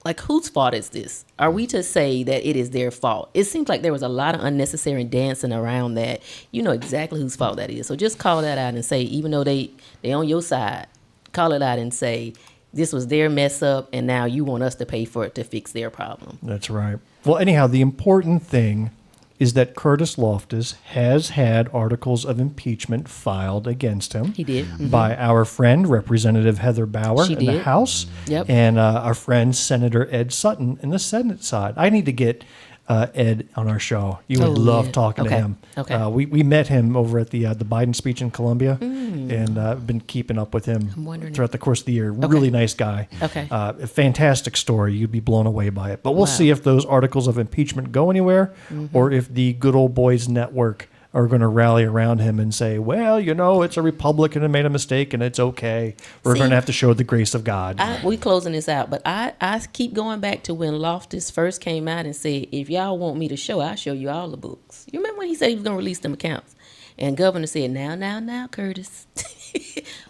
like, whose fault is this? Are we to say that it is their fault? It seems like there was a lot of unnecessary dancing around that. You know exactly whose fault that is. So just call that out and say, even though they on your side, call it out and say, this was their mess up, and now you want us to pay for it to fix their problem. That's right. Well, anyhow, the important thing is that Curtis Loftus has had articles of impeachment filed against him. He did. By our friend, Representative Heather Bauer She in the did. House, Yep. and our friend, Senator Ed Sutton in the Senate side. I need to get Ed on our show. You would love yeah. talking to Okay. him. Okay. We met him over at the Biden speech in Columbia, and been keeping up with him I'm wondering throughout the course of the year. Okay. Really nice guy. Okay. A fantastic story. You'd be blown away by it. But we'll Wow. see if those articles of impeachment go anywhere, or if the Good Old Boys Network are going to rally around him and say, well, you know, it's a Republican and made a mistake and it's okay. We're See, going to have to show the grace of God. We closing this out, but I keep going back to when Loftus first came out and said, if y'all want me to show, I'll show you all the books. You remember when he said he was going to release them accounts? And Governor said, now, Curtis.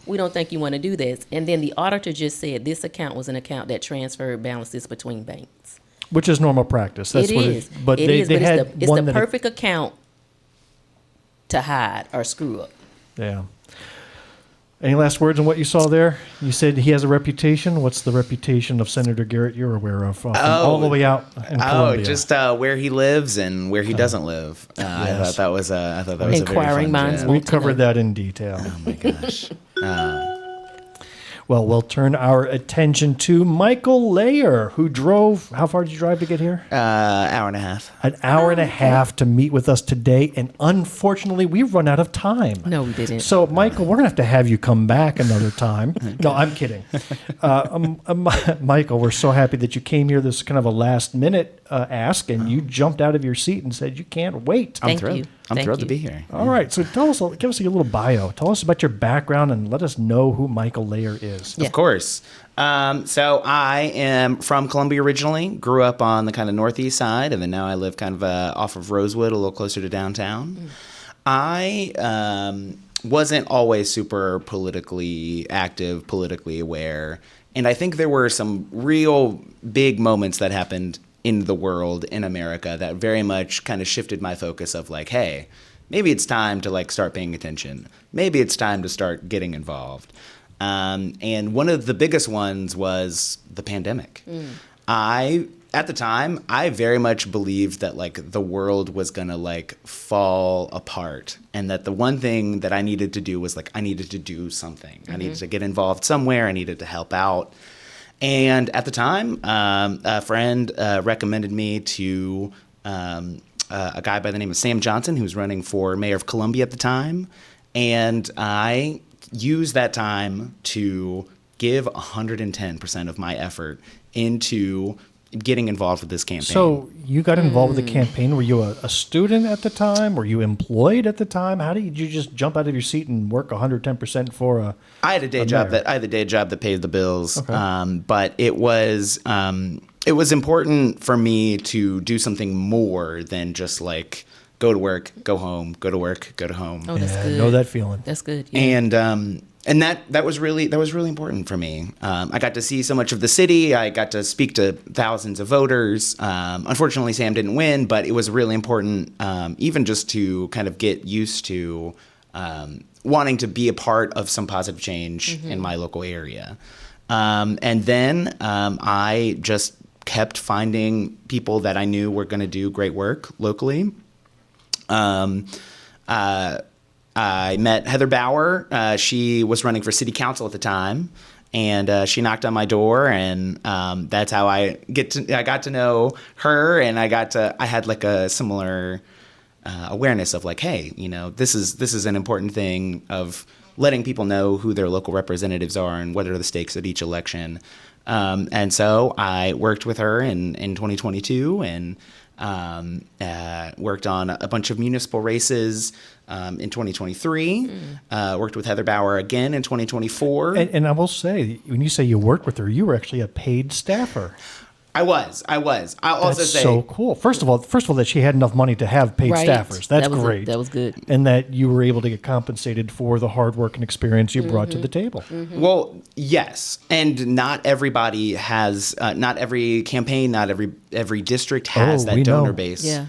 We don't think you want to do this. And then the auditor just said this account was an account that transferred balances between banks. Which is normal practice. That's It what is. But It they, is, they but had it's the one that perfect account to hide or screw up. Yeah. Any last words on what you saw there? You said he has a reputation. What's the reputation of Senator Garrett you're aware of? From all the way out in Columbia. Just where he lives and where he doesn't live. I Yes. thought that was a very Inquiring fun minds gem. We covered that in detail. Oh my gosh. Well, we'll turn our attention to Michael Layer, who drove, how far did you drive to get here? Hour and a half. An hour and a half to meet with us today, and unfortunately, we've run out of time. No, we didn't. So, Michael, we're going to have you come back another time. No, I'm kidding. Michael, we're so happy that you came here. This is kind of a last-minute ask, and you jumped out of your seat and said you can't wait. I'm thrilled. I'm thrilled to be here. All right, so give us a little bio. Tell us about your background and let us know who Michael Layer is. Of course. So I am from Columbia originally, grew up on the kind of northeast side, and then now I live kind of off of Rosewood, a little closer to downtown. I wasn't always super politically active, politically aware, and I think there were some real big moments that happened in the world, in America, that very much kind of shifted my focus of like, hey, maybe it's time to like start paying attention. Maybe it's time to start getting involved. And one of the biggest ones was the pandemic. At the time, I very much believed that like the world was gonna like fall apart, and that the one thing that I needed to do was like I needed to do something. I needed to get involved somewhere. I needed to help out. And at the time, a friend recommended me to a guy by the name of Sam Johnson, who was running for mayor of Columbia at the time. And I used that time to give 110% of my effort into getting involved with this campaign. So you got involved with the campaign. Were you a student at the time? Were you employed at the time? How did you just jump out of your seat and work 110% for a? I had a day job that paid the bills. Okay. But it was important for me to do something more than just like go to work, go home, go to work, go to home. Oh, that's good. I know that feeling. That's good. Yeah. And that was really important for me. I got to see so much of the city. I got to speak to thousands of voters. Unfortunately, Sam didn't win, but it was really important, even just to kind of get used to wanting to be a part of some positive change in my local area. And then I just kept finding people that I knew were going to do great work locally. I met Heather Bauer. She was running for city council at the time, and she knocked on my door, and that's how I got to know her, and I had like a similar awareness of like, hey, you know, this is an important thing of letting people know who their local representatives are and what are the stakes at each election. And so I worked with her in 2022 and worked on a bunch of municipal races in 2023. Worked with Heather Bauer again in 2024. And I will say, when you say you worked with her, you were actually a paid staffer. I was. I'll also That's say so cool. First of all, that she had enough money to have paid Right. staffers. That's That was great. that was good. And that you were able to get compensated for the hard work and experience you brought to the table. Well, yes, and not everybody has, not every campaign, not every district has Oh, we that donor know. base Yeah.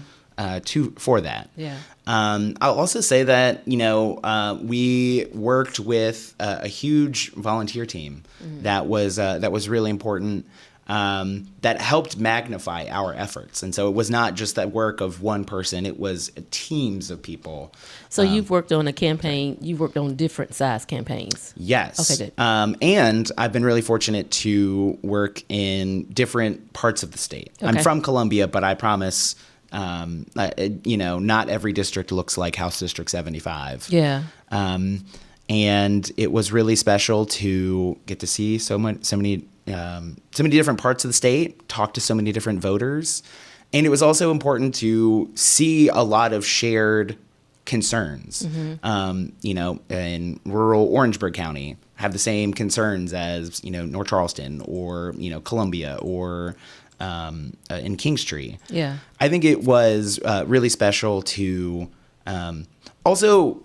for that. Yeah. I'll also say that we worked with a huge volunteer team that was really important. That helped magnify our efforts, and so it was not just that work of one person; it was teams of people. So you've worked on a campaign. You've worked on different size campaigns. Yes. Okay, good. And I've been really fortunate to work in different parts of the state. I'm Okay. from Columbia, but I promise, not every district looks like House District 75. Yeah. And it was really special to get to see so many different parts of the state, talk to so many different voters. And it was also important to see a lot of shared concerns. In rural Orangeburg County, have the same concerns as North Charleston or Columbia or in Kingstree. Yeah. I think it was really special to also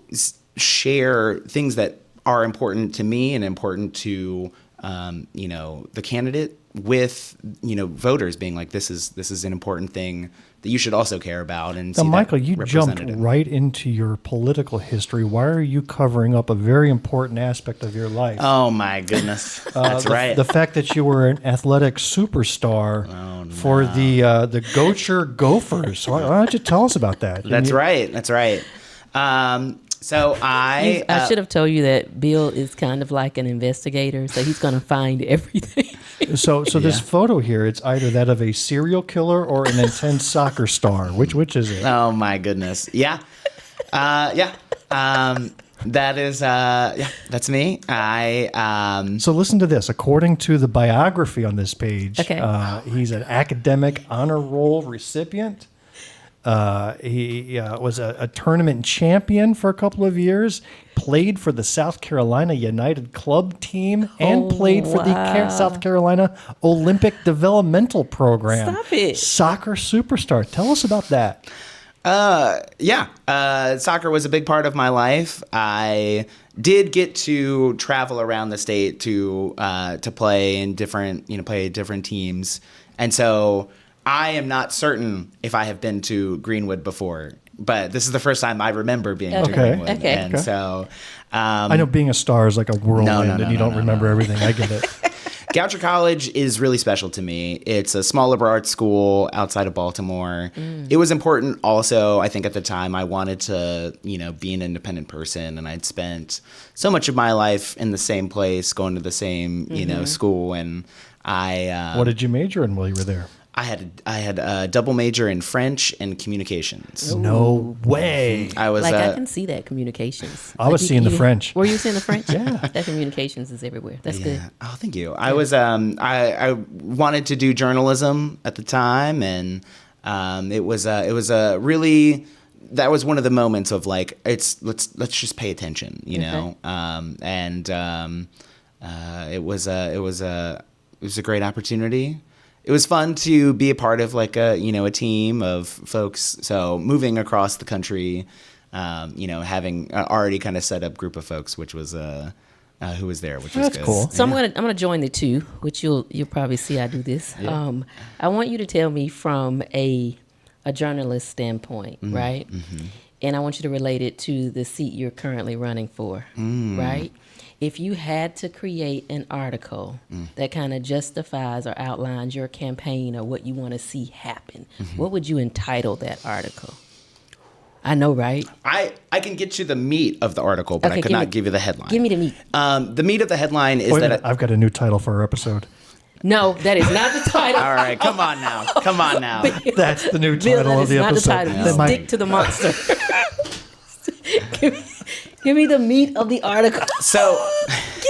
share things that are important to me and important to the candidate with voters, being like, this is an important thing that you should also care about. And Now, see Michael, that you jumped represented. right into your political history. Why are you covering up a very important aspect of your life? Oh my goodness, that's right. The fact that you were an athletic superstar for the Goucher Gophers. Why don't you tell us about that? That's right. So I should have told you that Bill is kind of like an investigator, so he's going to find everything. So this photo here, it's either that of a serial killer or an intense soccer star. Which is it? Oh my goodness. Yeah. That is that's me. So listen to this. According to the biography on this page, Okay. He's an academic honor roll recipient. He was a tournament champion for a couple of years, played for the South Carolina United Club team, and played for the South Carolina Olympic Developmental Program. Stop it. Soccer superstar. Tell us about that. Soccer was a big part of my life. I did get to travel around the state to play in different teams, and so I am not certain if I have been to Greenwood before, but this is the first time I remember being to Greenwood. Okay. And so I know being a star is like a whirlwind, and you don't remember everything. I get it. Goucher College is really special to me. It's a small liberal arts school outside of Baltimore. It was important also, I think at the time, I wanted to, be an independent person, and I'd spent so much of my life in the same place, going to the same, school, and I... What did you major in while you were there? I had a double major in French and communications. No way. I was I can see that communications. I was seeing the French. Were you seeing the French? Yeah. That communications is everywhere. That's good. Oh, thank you. I was I wanted to do journalism at the time, and it was a really, that was one of the moments of like, let's just pay attention, know, and it was a great opportunity. It was fun to be a part of like a team of folks. So moving across the country, having already kind of set up group of folks, which was who was there, which was That's good. cool. So I'm gonna join the two, which you'll probably see I do this. Yeah. I want you to tell me from a journalist standpoint, right? Mm-hmm. And I want you to relate it to the seat you're currently running for, right? If you had to create an article that kind of justifies or outlines your campaign or what you want to see happen, what would you entitle that article? I know, right? I can get you the meat of the article, but Okay, I could not give you the headline. Give me the meat. The meat of the headline is Wait a that minute, I've got a new title for our episode. No, that is not the title. All right, come on now. That's the new Bill, title that of is the not episode. the title. You That might- stick to the monster. Give me the meat of the article. So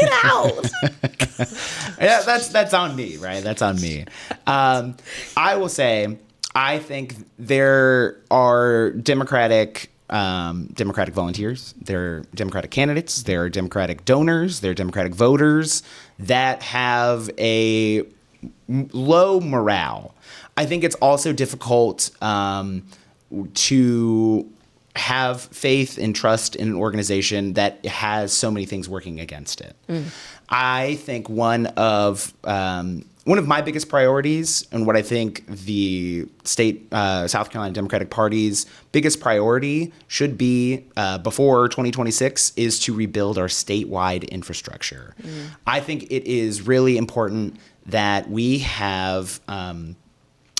Get out. yeah, that's on me, right? That's on me. I will say, I think there are Democratic volunteers, there are Democratic candidates, there are Democratic donors, there are Democratic voters that have a low morale. I think it's also difficult to have faith and trust in an organization that has so many things working against it. I think one of my biggest priorities, and what I think the state South Carolina Democratic Party's biggest priority should be before 2026, is to rebuild our statewide infrastructure. I think it is really important that we have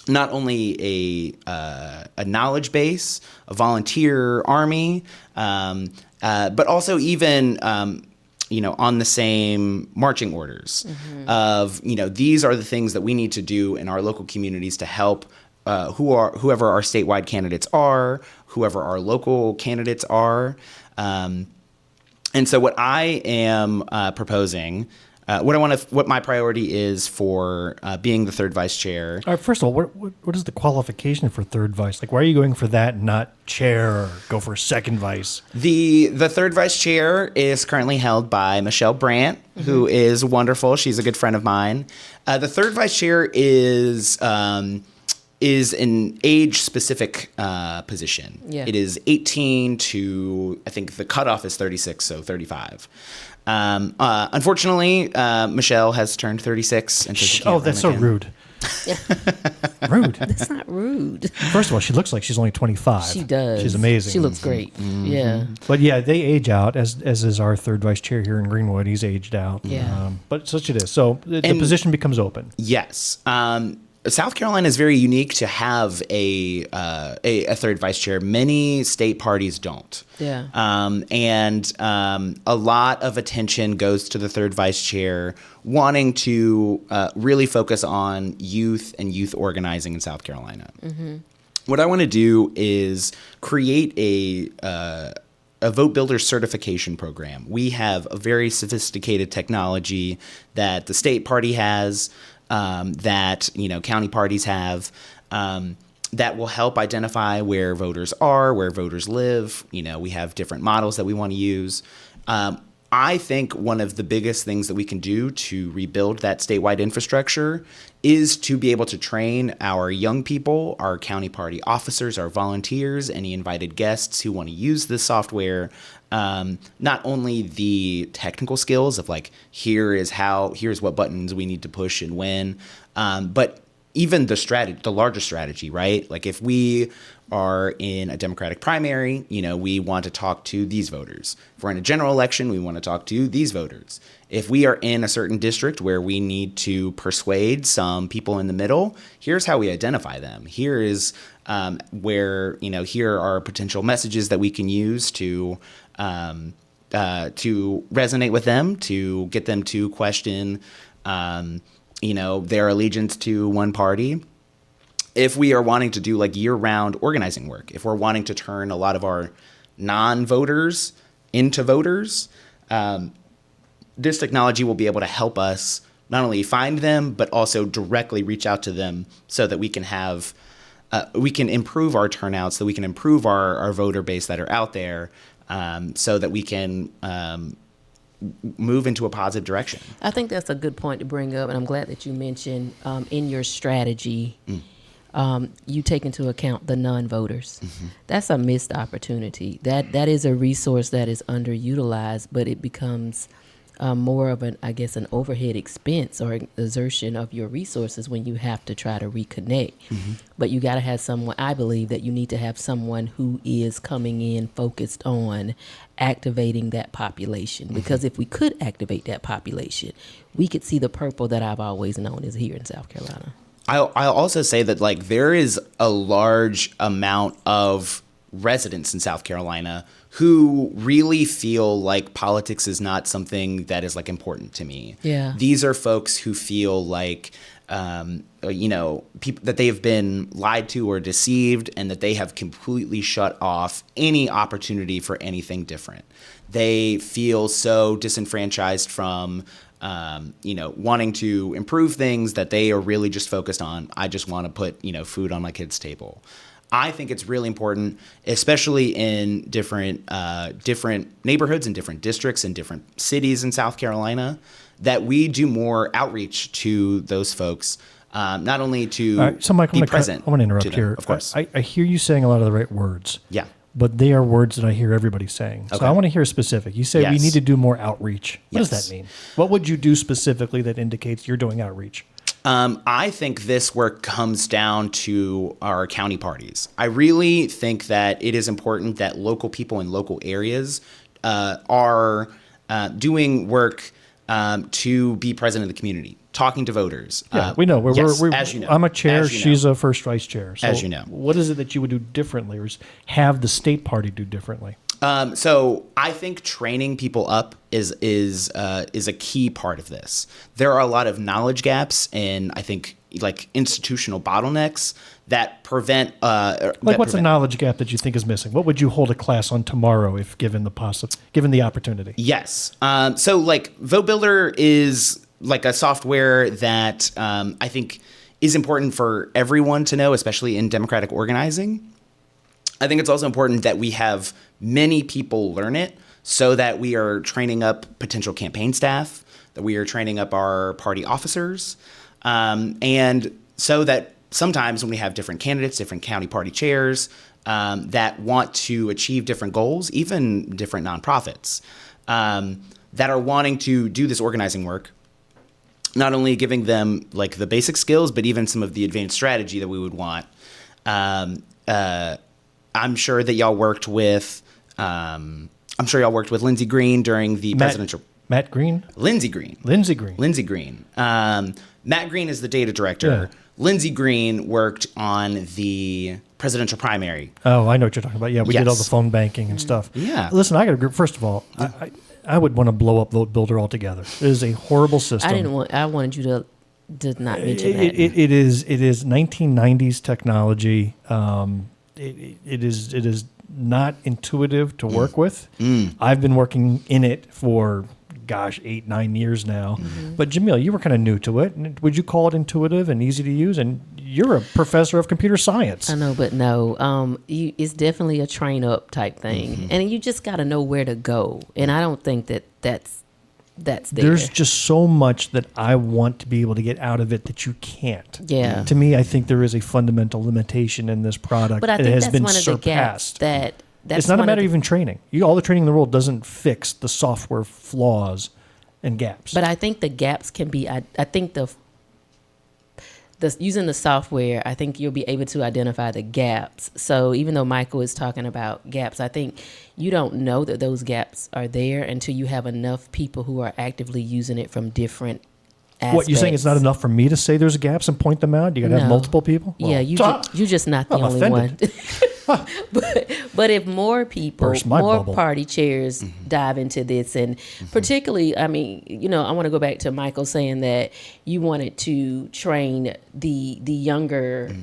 not only a knowledge base, a volunteer army, but also even on the same marching orders of, these are the things that we need to do in our local communities to help whoever our statewide candidates are, whoever our local candidates are. And so what I am proposing, what my priority is for being the third vice chair. All right, first of all, what is the qualification for third vice? Like, why are you going for that and not chair or go for second vice? The third vice chair is currently held by Michelle Brandt, who is wonderful. She's a good friend of mine. The third vice chair is an age-specific position. Yeah. It is 18 to, I think the cutoff is 36, so 35. Unfortunately, Michelle has turned 36. And so she can't that's run so again. rude. Rude. That's not rude. First of all, she looks like she's only 25. She does. She's amazing. She looks great. Yeah. But yeah, they age out, as is our third vice chair here in Greenwood. He's aged out. Yeah. But such it is. So the position becomes open. Yes. South Carolina is very unique to have a third vice chair. Many state parties don't. Yeah. And a lot of attention goes to the third vice chair wanting to really focus on youth and youth organizing in South Carolina. What I want to do is create a vote builder certification program. We have a very sophisticated technology that the state party has, that county parties have, that will help identify where voters are, where voters live. We have different models that we want to use. I think one of the biggest things that we can do to rebuild that statewide infrastructure is to be able to train our young people, our county party officers, our volunteers, any invited guests who want to use this software. Not only the technical skills of here's what buttons we need to push and when, but even the larger strategy, right? Like if we are in a Democratic primary, we want to talk to these voters. If we're in a general election, we want to talk to these voters. If we are in a certain district where we need to persuade some people in the middle, here's how we identify them. Here is where, here are potential messages that we can use to resonate with them, to get them to question, their allegiance to one party. If we are wanting to do year-round organizing work, if we're wanting to turn a lot of our non-voters into voters, this technology will be able to help us not only find them, but also directly reach out to them so that we can have, we can improve our turnout, so we can improve our voter base that are out there, so that we can move into a positive direction. I think that's a good point to bring up, and I'm glad that you mentioned in your strategy, you take into account the non-voters. That's a missed opportunity. That is a resource that is underutilized, but it becomes more of an overhead expense or exertion of your resources when you have to try to reconnect. But you got to have someone, I believe that you need to have someone who is coming in focused on activating that population. Because if we could activate that population, we could see the purple that I've always known is here in South Carolina. I'll also say that there is a large amount of residents in South Carolina who really feel like politics is not something that is important to me. Yeah. These are folks who feel like, that they have been lied to or deceived, and that they have completely shut off any opportunity for anything different. They feel so disenfranchised from wanting to improve things that they are really just focused on, I just want to put, food on my kid's table. I think it's really important, especially in different neighborhoods and different districts and different cities in South Carolina, that we do more outreach to those folks, not only to All right, so Mike, be present. I want to interrupt to them, here. of course. I hear you saying a lot of the right words. Yeah. But they are words that I hear everybody saying. So Okay. I want to hear specific. You say we Yes. need to do more outreach. What does Yes. that mean? What would you do specifically that indicates you're doing outreach? I think this work comes down to our county parties. I really think that it is important that local people in local areas are doing work to be present in the community, talking to voters. Yeah, we know. Yes, as you know. I'm a chair. As you know. She's a first vice chair. So As you know. What is it that you would do differently or have the state party do differently? So I think training people up is a key part of this. There are a lot of knowledge gaps and I think like institutional bottlenecks that prevent. What's a knowledge gap that you think is missing? What would you hold a class on tomorrow if given the opportunity? Yes. So like Vote Builder is like a software that I think is important for everyone to know, especially in democratic organizing. I think it's also important that we have many people learn it so that we are training up potential campaign staff, that we are training up our party officers, and so that sometimes when we have different candidates, different county party chairs that want to achieve different goals, even different nonprofits that are wanting to do this organizing work, not only giving them like the basic skills, but even some of the advanced strategy that we would want. I'm sure that y'all worked with. Lindsey Green during the presidential. Matt Green. Lindsey Green. Lindsey Green. Lindsey Green. Matt Green is the data director. Yeah. Lindsey Green worked on the presidential primary. Oh, I know what you're talking about. Yeah, we did all the Yes. phone banking and stuff. Yeah. Listen, I got to agree. First of all, I would want to blow up Vote Builder altogether. It is a horrible system. I wanted you to not mention that. It is 1990s technology. It is not intuitive to work with. I've been working in it for 8-9 years now. But Jamil, you were kind of new to it. Would you call it intuitive and easy to use? And you're a professor of computer science. I know, but no, it's definitely a train up type thing, and you just got to know where to go. And I don't think that's there. There's just so much that I want to be able to get out of it that you can't. Yeah. To me, I think there is a fundamental limitation in this product. But I think it has that's been one of surpassed. the gaps that's it's not a one of matter of the- even training. All the training in the world doesn't fix the software flaws and gaps. But I think the gaps can be. I think the using the software, I think you'll be able to identify the gaps. So even though Michael is talking about gaps, I think you don't know that those gaps are there until you have enough people who are actively using it from different aspects. What, you're saying it's not enough for me to say there's gaps and point them out? You got to have No. multiple people? Yeah, you're just not the I'm only offended. one. but if more people, Burst my more bubble. party chairs dive into this, and particularly, I mean, I want to go back to Michael saying that you wanted to train the younger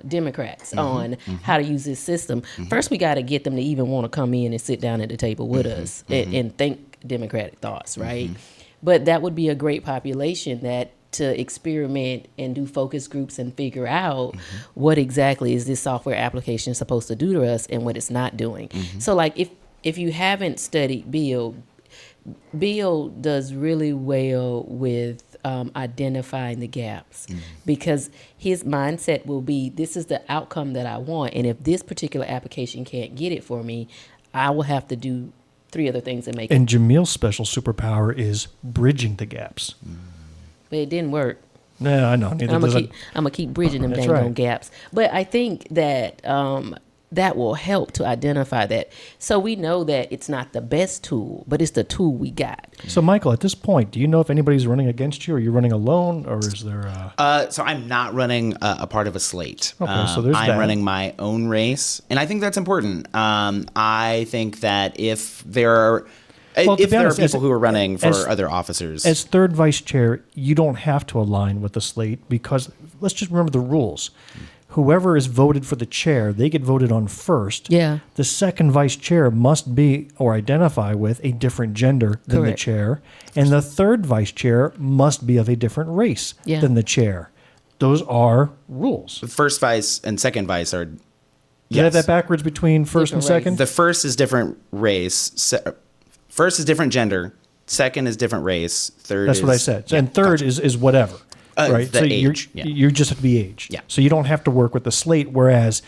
Democrats on how to use this system. First, we got to get them to even want to come in and sit down at the table with us and think democratic thoughts, right? But that would be a great population to experiment and do focus groups and figure out what exactly is this software application supposed to do to us and what it's not doing. So like if you haven't studied Bill does really well with identifying the gaps because his mindset will be, this is the outcome that I want. And if this particular application can't get it for me, I will have to do 3 other things and make it. And Jamil's special superpower is bridging the gaps. But it didn't work. No, I know. I'm gonna keep bridging them That's dang right. on gaps. But I think that that will help to identify that. So we know that it's not the best tool, but it's the tool we got. So, Michael, at this point, do you know if anybody's running against you? Are you running alone, or is there So I'm not running a part of a slate. Okay, so there's I'm that. running my own race, and I think that's important. I think that if there are Well, to if be there honest, are people as- who are running for as- other officers, As third vice chair, you don't have to align with the slate because let's just remember the rules. Whoever is voted for the chair, they get voted on first. Yeah. The second vice chair must be or identify with a different gender than Correct. the chair. And the third vice chair must be of a different race Yeah. than the chair. Those are rules. the first vice and second vice are. Do you have that backwards between first and Different second? The first is different race. First is different gender. Second is different race. Third That's is... what I said. And third is whatever, right? The so age, you just have to be age. Yeah. So you don't have to work with the slate, whereas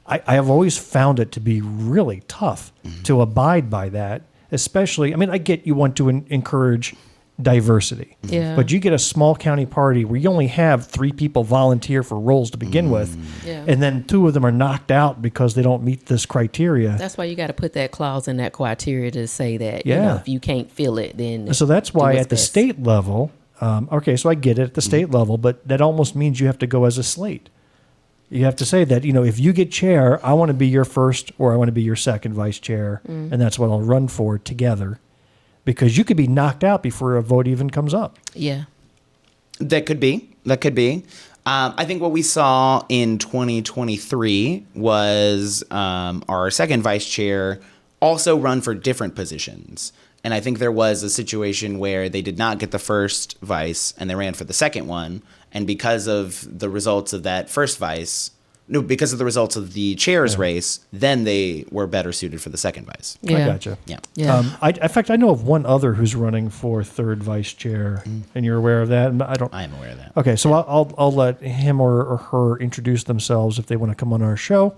I have always found it to be really tough to abide by that, especially, I mean, I get you want to encourage diversity. Yeah. But you get a small county party where you only have 3 people volunteer for roles to begin with, Yeah. and then 2 of them are knocked out because they don't meet this criteria. That's why you got to put that clause in that criteria to say that, you Yeah. know, if you can't fill it, then. So that's why do what's at the best. state level, okay, so I get it at the state level, but that almost means you have to go as a slate. You have to say that, you know, if you get chair, I want to be your first or I want to be your second vice chair, and that's what I'll run for together. Because you could be knocked out before a vote even comes up. Yeah. That could be. I think what we saw in 2023 was our second vice chair also run for different positions. And I think there was a situation where they did not get the first vice and they ran for the second one. And because of the results of that first vice, because of the results of the chair's race, then they were better suited for the second vice. I gotcha. Yeah. In fact, I know of one other who's running for third vice chair, and you're aware of that. And I am aware of that. Okay, so I'll let him or her introduce themselves if they want to come on our show.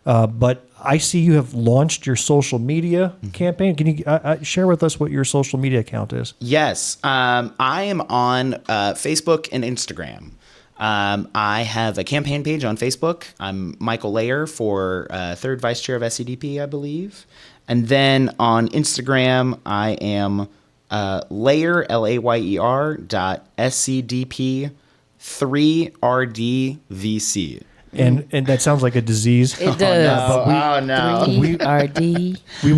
But I see you have launched your social media campaign. Can you share with us what your social media account is? Yes, I am on Facebook and Instagram. I have a campaign page on Facebook. I'm Michael Layer for third vice chair of SCDP, I believe. And then on Instagram, I am Layer, Layer .SCDP 3RDVC. And that sounds like a disease. It does. Oh no! 3RD. We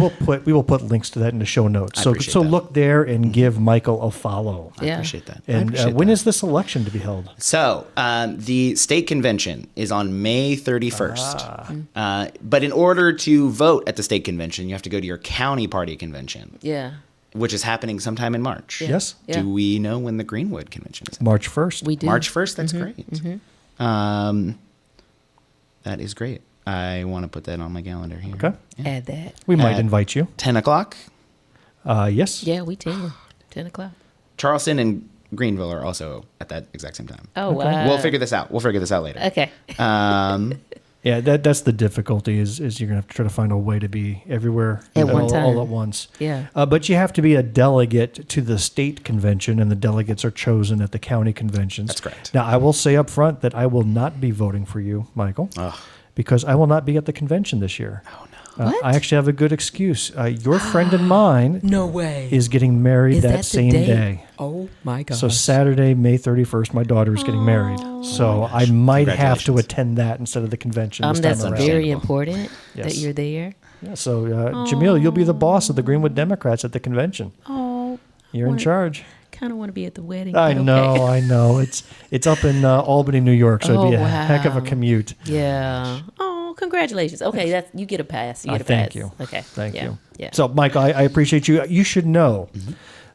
will put links to that in the show notes. So look there and give Michael a follow. I appreciate that. And when is this election to be held? So the state convention is on May 31st. But in order to vote at the state convention, you have to go to your county party convention. Yeah. Which is happening sometime in March. Yeah. Yes. Yeah. Do we know when the Greenwood convention is? March 1st. We do. March 1st. That's great. That is great. I want to put that on my calendar here. Okay. Yeah. Add that. We might invite you. 10 o'clock. Yes. Yeah, we 10 o'clock. Charleston and Greenville are also at that exact same time. Oh, wow. We'll figure this out. later. Okay. Yeah, that's the difficulty is you're going to have to try to find a way to be everywhere at one time. all at once. Yeah. But you have to be a delegate to the state convention, and the delegates are chosen at the county conventions. That's correct. Now, I will say up front that I will not be voting for you, Michael, because I will not be at the convention this year. Oh, no. What? I actually have a good excuse. Your friend and mine No way. is getting married Is that that the same date? day. Oh, my gosh. So Saturday, May 31st, my daughter is getting married. So I might have to attend that instead of the convention this time That's around. very important that Yes. you're there. Yeah, so Jamil, you'll be the boss of the Greenwood Democrats at the convention. Oh. You're in charge. Kind of want to be at the wedding. I but know, okay. I know. It's up in Albany, New York, so it'd be a heck of a wow. commute. Yeah. Oh, congratulations. Okay, you get a pass. You get a Thank pass. you. Okay. Thank Yeah. you. Yeah. So, Mike, I appreciate you. You should know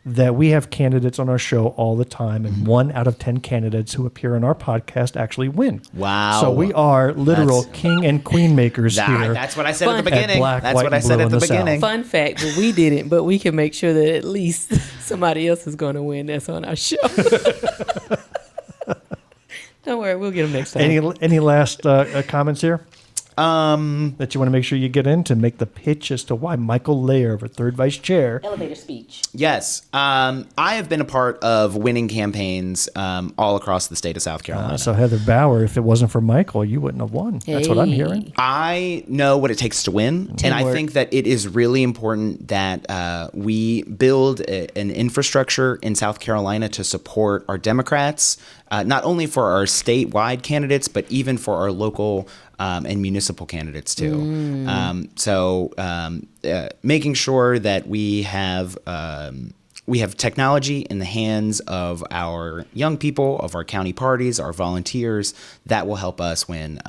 that we have candidates on our show all the time, and 1 out of 10 candidates who appear on our podcast actually win. Wow. So we are literal king and queen makers here. That's what I said at the At beginning. Black, That's White, what I and said Blue at the in the beginning. Fun fact, but we didn't. But we can make sure that at least somebody else is going to win that's on our show. Don't worry, we'll get them next time. Any last comments here? That you want to make sure you get in to make the pitch as to why Michael Layer for third vice chair. Elevator speech. Yes. I have been a part of winning campaigns all across the state of South Carolina. So Heather Bauer, if it wasn't for Michael, you wouldn't have won. That's what I'm hearing. I know what it takes to win, and I think that it is really important that we build an infrastructure in South Carolina to support our Democrats, not only for our statewide candidates, but even for our local and municipal candidates too. Making sure that we have technology in the hands of our young people, of our county parties, our volunteers, that will help us win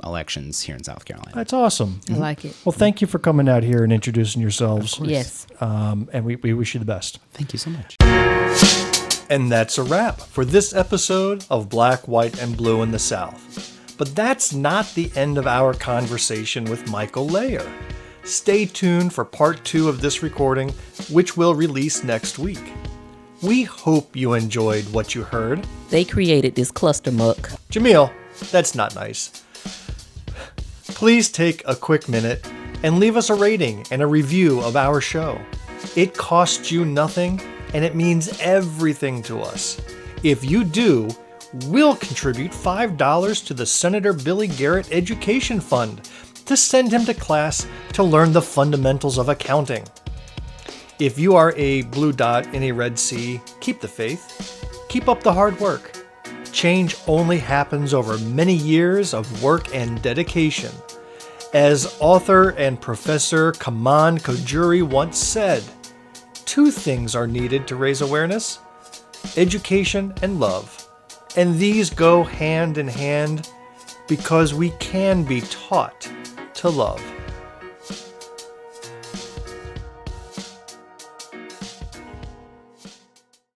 elections here in South Carolina. That's awesome. I like it. Well, thank you for coming out here and introducing yourselves. Yes. And we wish you the best. Thank you so much. And that's a wrap for this episode of Black, White, and Blue in the South. But that's not the end of our conversation with Michael Layer. Stay tuned for part 2 of this recording, which will release next week. We hope you enjoyed what you heard. They created this Clustermuck. Jamil, that's not nice. Please take a quick minute and leave us a rating and a review of our show. It costs you nothing, and it means everything to us. If you do, we'll contribute $5 to the Senator Billy Garrett Education Fund to send him to class to learn the fundamentals of accounting. If you are a blue dot in a red sea, keep the faith. Keep up the hard work. Change only happens over many years of work and dedication. As author and professor Kaman Kojuri once said, 2 things are needed to raise awareness: education and love. And these go hand in hand because we can be taught to love.